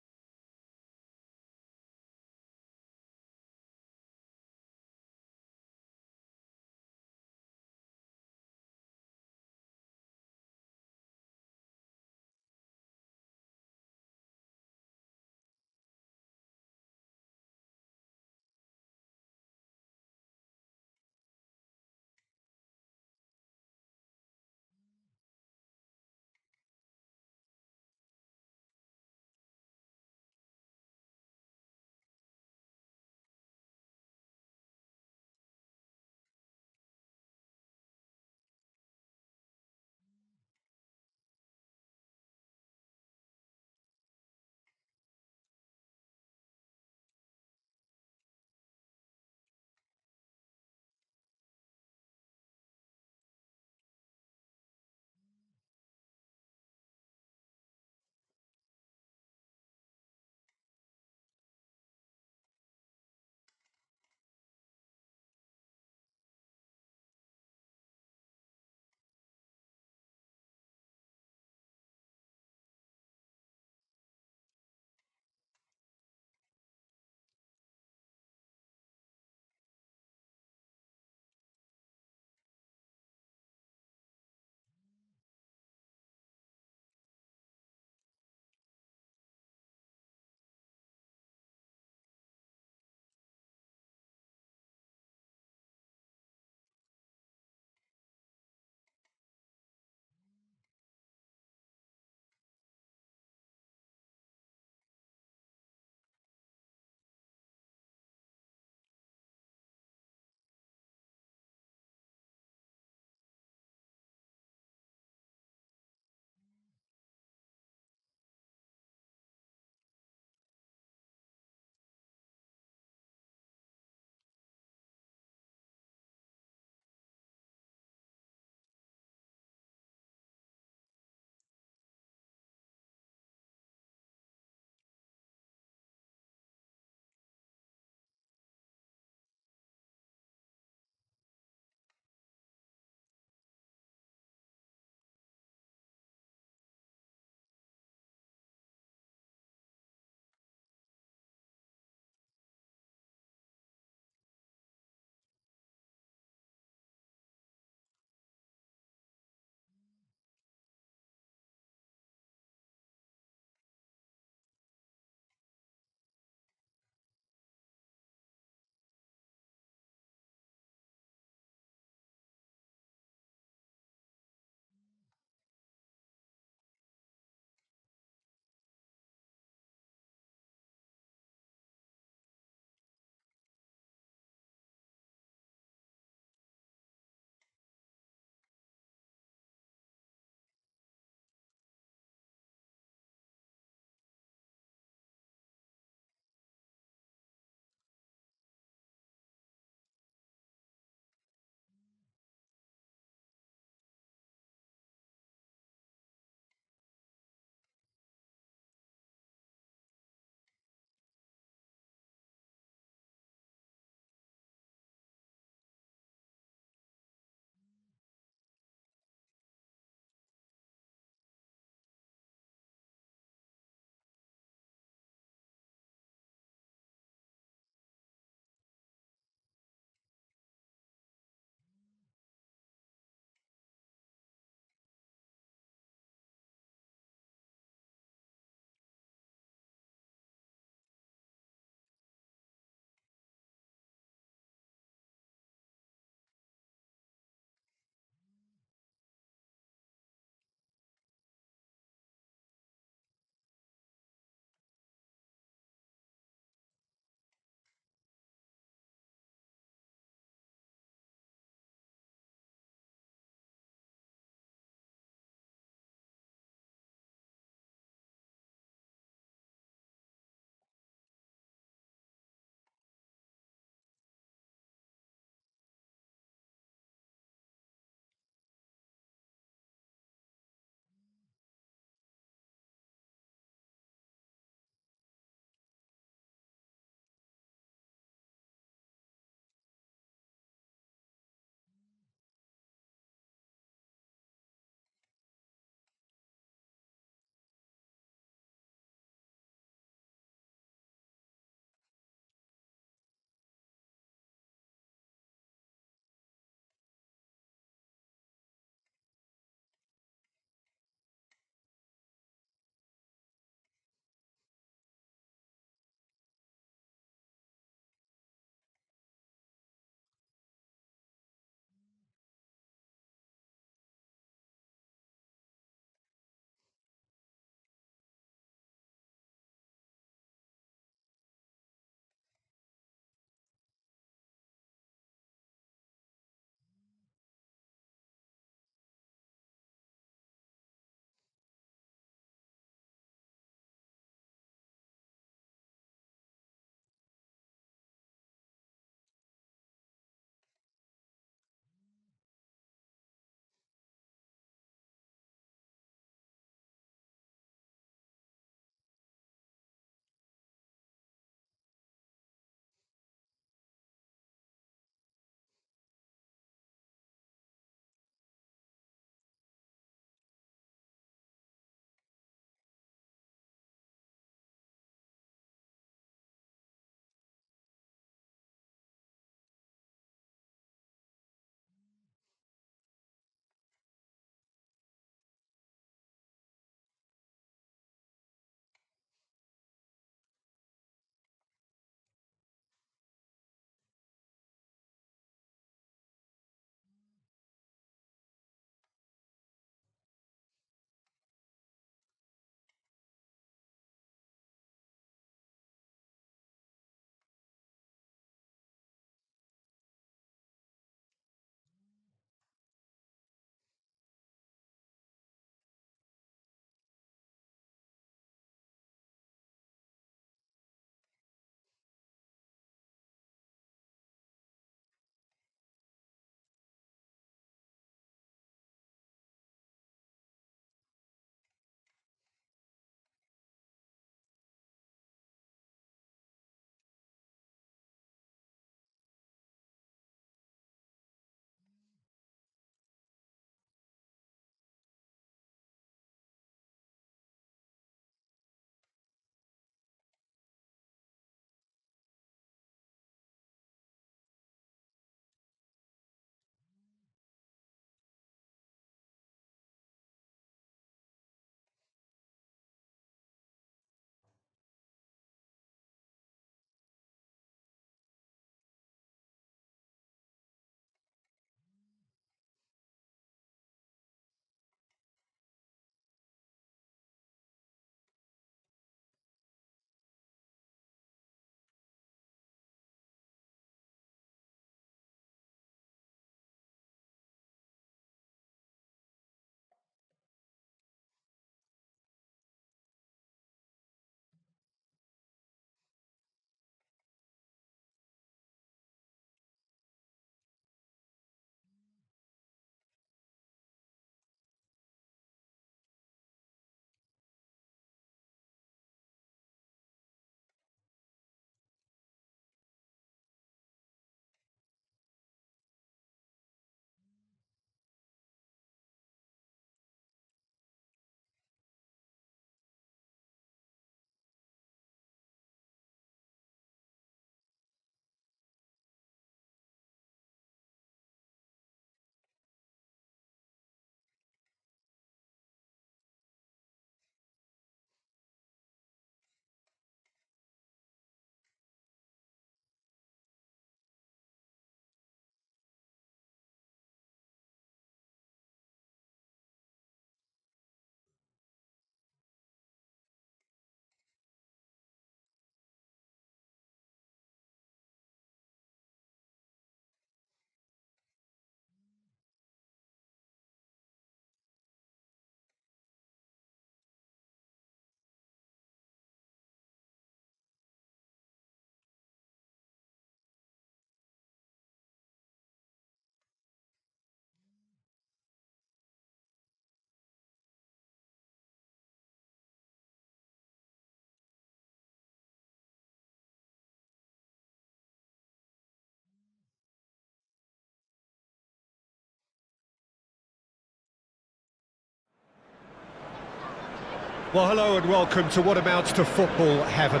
Well, hello and welcome to what amounts to football heaven.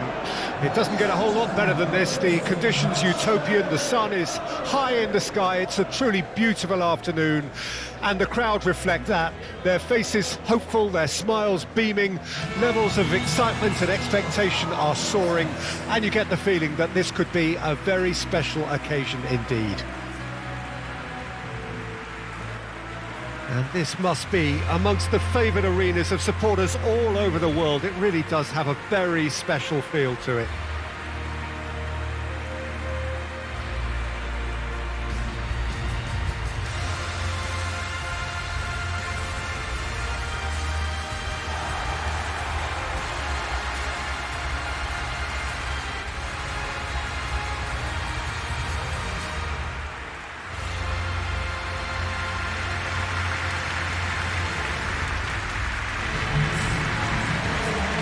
It doesn't get a whole lot better than this. The conditions utopian, the sun is high in the sky, it's a truly beautiful afternoon, and the crowd reflect that. Their faces hopeful, their smiles beaming, levels of excitement and expectation are soaring, and you get the feeling that this could be a very special occasion indeed. And this must be amongst the favoured arenas of supporters all over the world. It really does have a very special feel to it.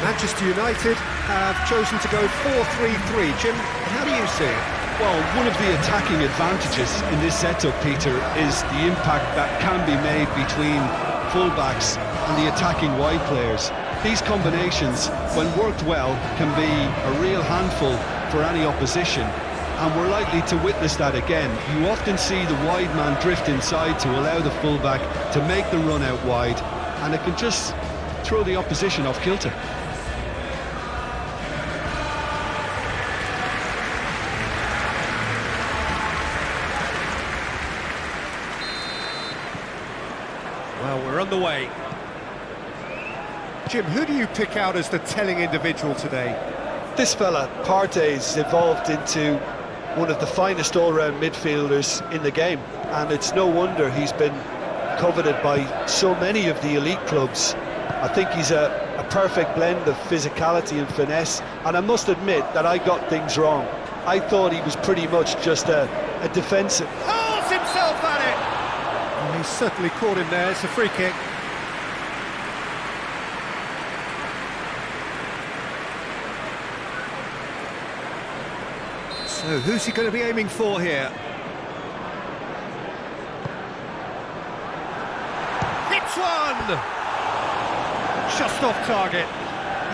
Manchester United have chosen to go 4-3-3. Jim, how do you see it? Well, one of the attacking advantages in this setup, Peter, is the impact that can be made between fullbacks and the attacking wide players. These combinations, when worked well, can be a real handful for any opposition, and we're likely to witness that again. You often see the wide man drift inside to allow the fullback to make the run out wide, and it can just throw the opposition off kilter. Well, we're on the way. Jim, who do you pick out as the telling individual today? This fella, Partey's evolved into one of the finest all-round midfielders in the game, and it's no wonder he's been coveted by so many of the elite clubs. I think he's a perfect blend of physicality and finesse, and I must admit that I got things wrong. I thought he was pretty much just a defensive. Hurls himself at it! Oh, he's certainly caught him there. It's a free kick. So who's he going to be aiming for here? Hits one! Just off target.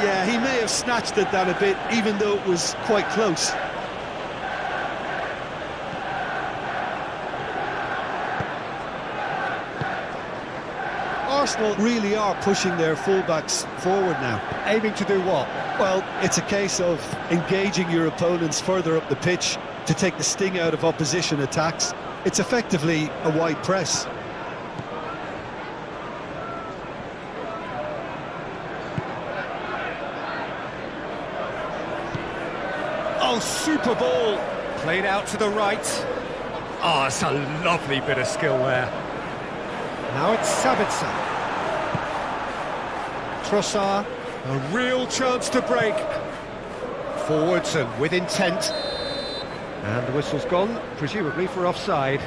Yeah, he may have snatched at that a bit, even though it was quite close. Arsenal really are pushing their fullbacks forward now. Aiming to do what? Well, it's a case of engaging your opponents further up the pitch to take the sting out of opposition attacks. It's effectively a wide press. Oh, super ball! Played out to the right. Oh, it's a lovely bit of skill there. Now it's Sabitzer. Trossard, a real chance to break. Forwards and with intent. And the whistle's gone, presumably for offside.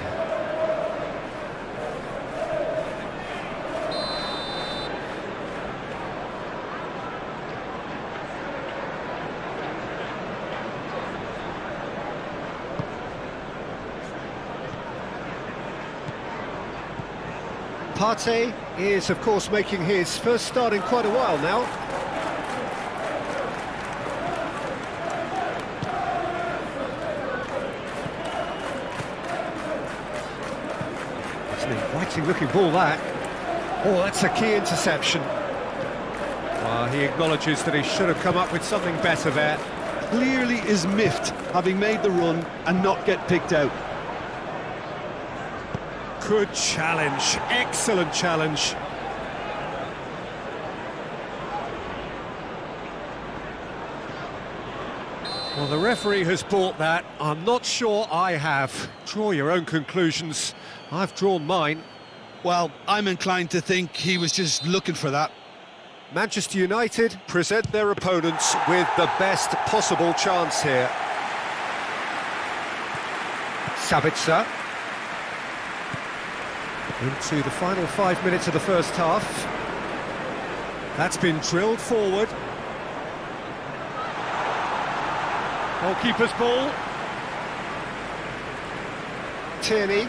Partey is, of course, making his first start in quite a while now. It's an inviting-looking ball, that. Oh, that's a key interception. Well, he acknowledges that he should have come up with something better there. Clearly is miffed, having made the run and not get picked out. Good challenge, excellent challenge. Well, the referee has bought that. I'm not sure I have. Draw your own conclusions. I've drawn mine. Well, I'm inclined to think he was just looking for that. Manchester United present their opponents with the best possible chance here. Sabitzer. Into the final 5 minutes of the first half. That's been drilled forward. Goalkeeper's ball. Tierney.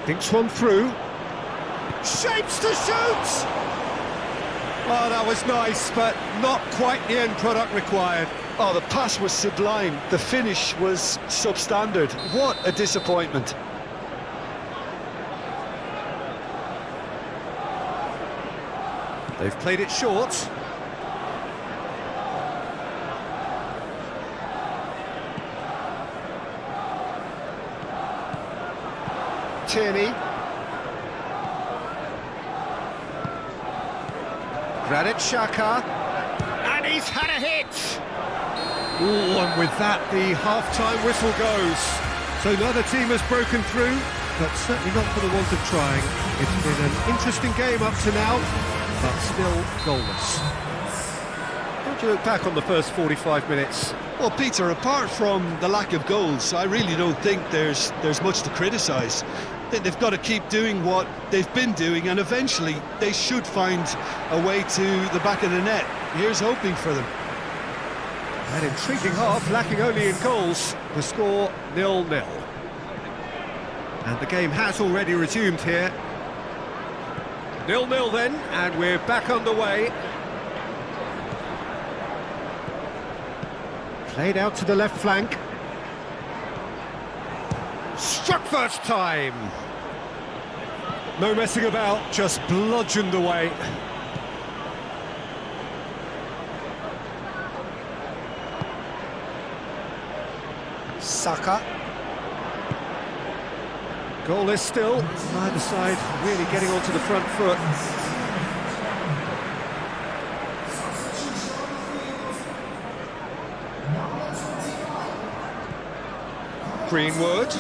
Thinks one through. Shapes to shoot! Oh, that was nice, but not quite the end product required. Oh, the pass was sublime. The finish was substandard. What a disappointment. They've played it short. Tierney. Granit Xhaka. And he's had a hit! Ooh, and with that, the half-time whistle goes. So neither team has broken through, but certainly not for the want of trying. It's been an interesting game up to now, but still goalless. How do you look back on the first 45 minutes? Well, Peter, apart from the lack of goals, I really don't think there's much to criticise. They've got to keep doing what they've been doing, and eventually they should find a way to the back of the net. Here's hoping for them. An intriguing half, lacking only in goals. The score 0-0. And the game has already resumed here. 0-0 then, and we're back underway. Played out to the left flank. Struck first time. No messing about, just bludgeoned away. Saka. Goalless still. Neither side really getting onto the front foot. Greenwood.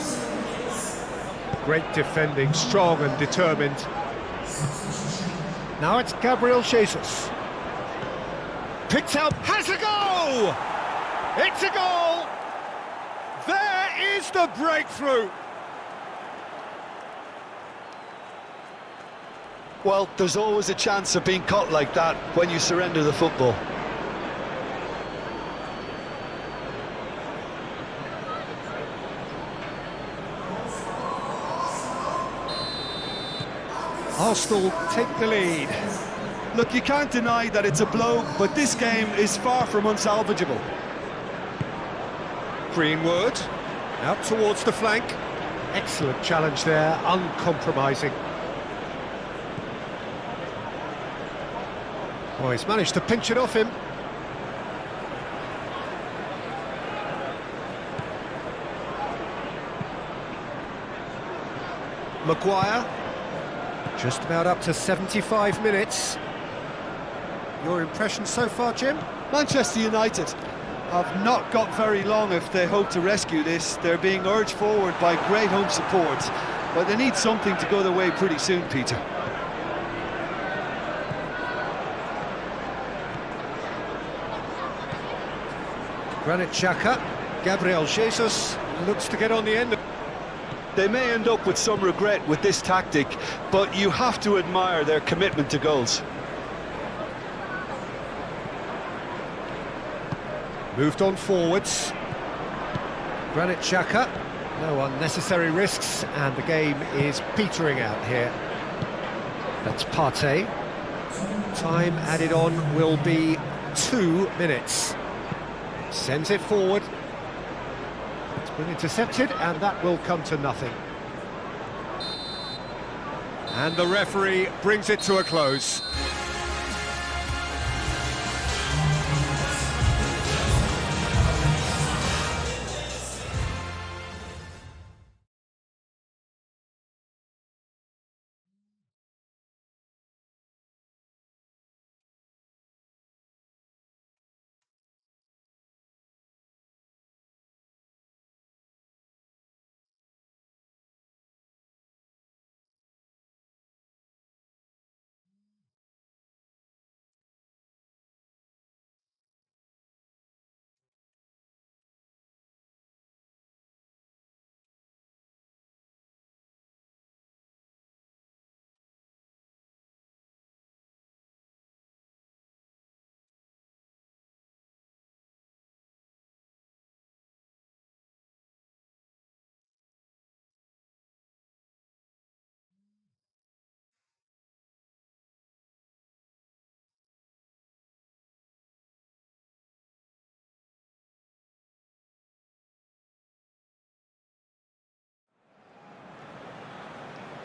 Great defending, strong and determined. Now it's Gabriel Jesus. Picked out, has a goal! It's a goal! There is the breakthrough! Well, there's always a chance of being caught like that when you surrender the football. Arsenal take the lead. Look, you can't deny that it's a blow, but this game is far from unsalvageable. Greenwood, out towards the flank. Excellent challenge there, uncompromising. Oh, he's managed to pinch it off him. Maguire. Just about up to 75 minutes. Your impression so far, Jim? Manchester United have not got very long if they hope to rescue this. They're being urged forward by great home support, but they need something to go their way pretty soon, Peter. Granit Xhaka, Gabriel Jesus looks to get on the end. They may end up with some regret with this tactic, but you have to admire their commitment to goals. Moved on forwards. Granit Xhaka, no unnecessary risks, and the game is petering out here. That's Partey. Time added on will be 2 minutes. Sends it forward. It's been intercepted, and that will come to nothing. And the referee brings it to a close.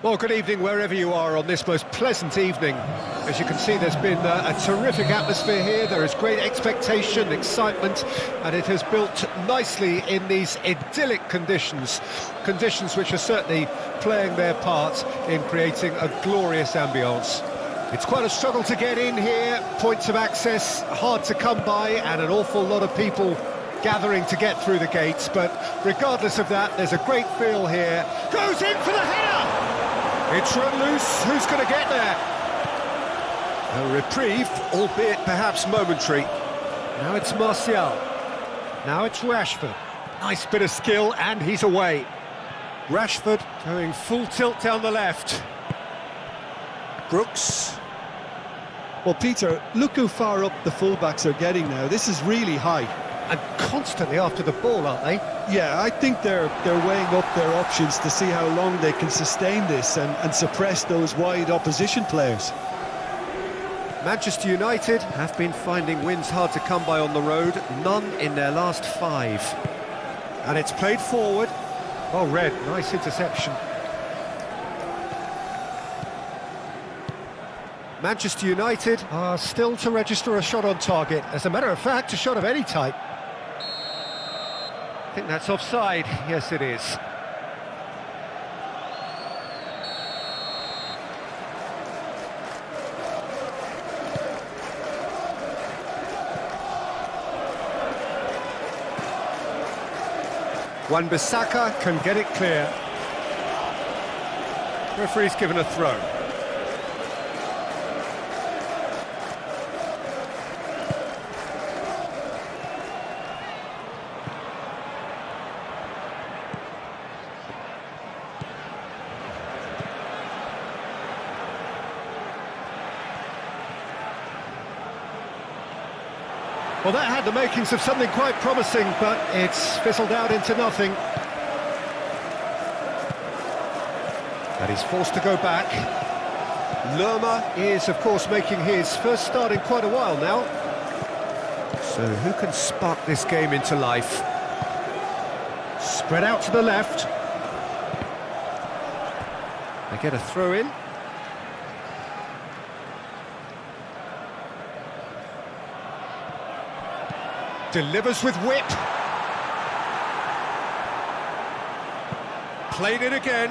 Well, good evening wherever you are on this most pleasant evening. As you can see, there's been a terrific atmosphere here. There is great expectation, excitement, and it has built nicely in these idyllic conditions. Conditions which are certainly playing their part in creating a glorious ambience. It's quite a struggle to get in here, points of access hard to come by, and an awful lot of people gathering to get through the gates. But regardless of that, there's a great feel here. Goes in for the header! It's run loose, who's going to get there? A reprieve, albeit perhaps momentary. Now it's Martial. Now it's Rashford. Nice bit of skill, and he's away. Rashford going full tilt down the left. Brooks. Well, Peter, look how far up the fullbacks are getting now. This is really high. And constantly after the ball, aren't they? Yeah, I think they're weighing up their options to see how long they can sustain this and suppress those wide opposition players. Manchester United have been finding wins hard to come by on the road, none in their last 5. And it's played forward. Oh, Red, nice interception. Manchester United are still to register a shot on target. As a matter of fact, a shot of any type. I think that's offside. Yes, it is. Wan-Bissaka can get it clear. Referee's given a throw. Well, that had the makings of something quite promising, but it's fizzled out into nothing. And he's forced to go back. Lerma is, of course, making his first start in quite a while now. So who can spark this game into life? Spread out to the left. They get a throw in. Delivers with whip. Played it again.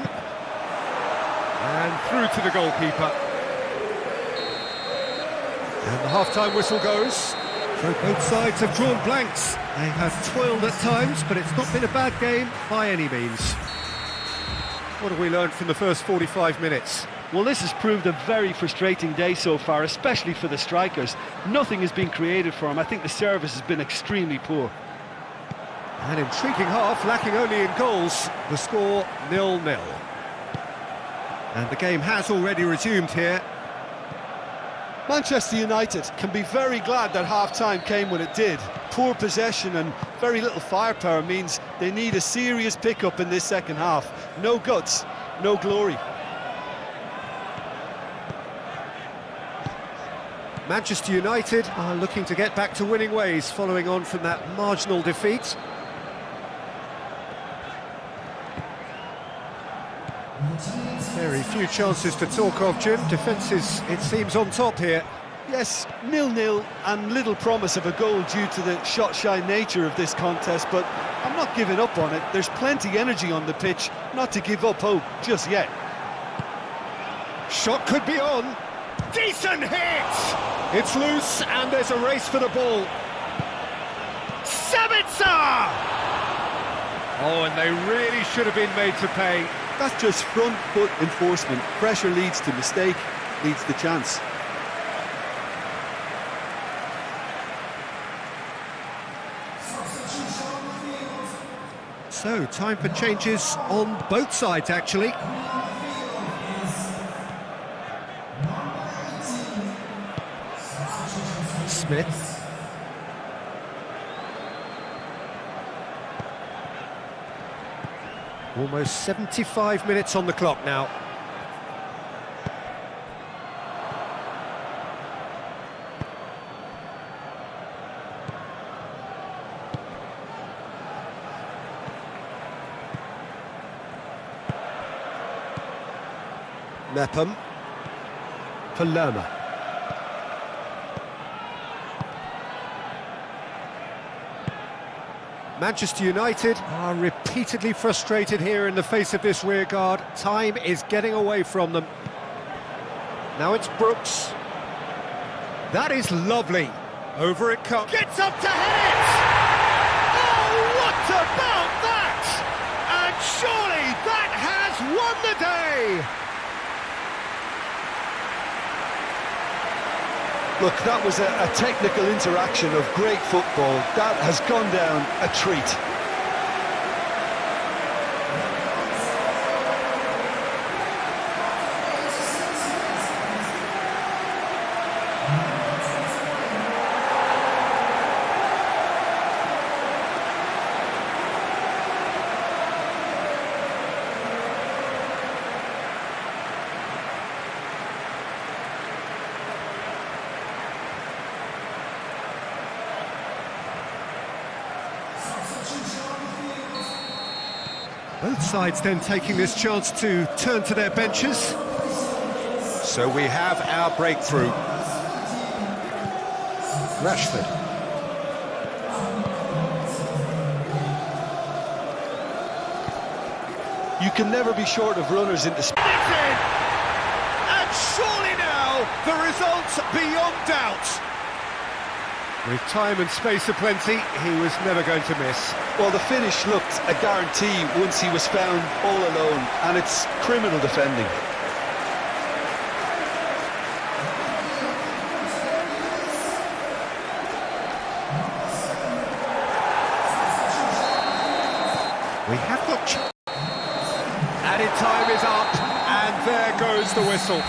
And through to the goalkeeper. And the half-time whistle goes. So both sides have drawn blanks. They have toiled at times, but it's not been a bad game by any means. What have we learned from the first 45 minutes? Well, this has proved a very frustrating day so far, especially for the strikers. Nothing has been created for them. I think the service has been extremely poor. An intriguing half, lacking only in goals. The score 0-0. And the game has already resumed here. Manchester United can be very glad that half-time came when it did. Poor possession and very little firepower means they need a serious pickup in this second half. No guts, no glory. Manchester United are looking to get back to winning ways following on from that marginal defeat. Very few chances to talk of, Jim. Defence is, it seems, on top here. Yes, 0-0 and little promise of a goal due to the shot-shy nature of this contest, but I'm not giving up on it. There's plenty energy on the pitch, not to give up hope just yet. Shot could be on. Decent hit! It's loose and there's a race for the ball. Sabitzer! Oh, and they really should have been made to pay. That's just front foot enforcement. Pressure leads to mistake, leads to chance. So, time for changes on both sides, actually. Smith. Almost 75 minutes on the clock now. Mepham for Lerma. Manchester United are repeatedly frustrated here in the face of this rearguard. Time is getting away from them. Now it's Brooks. That is lovely. Over it comes. Gets up to hit it! Oh, what about that? And surely that has won the day! Look, that was a technical interaction of great football. That has gone down a treat. Both sides then taking this chance to turn to their benches. So we have our breakthrough. Rashford. You can never be short of runners in the space. And surely now, the result's beyond doubt. With time and space aplenty, he was never going to miss. Well, the finish looked a guarantee once he was found all alone, and it's criminal defending. We have got... Added time is up, and there goes the whistle.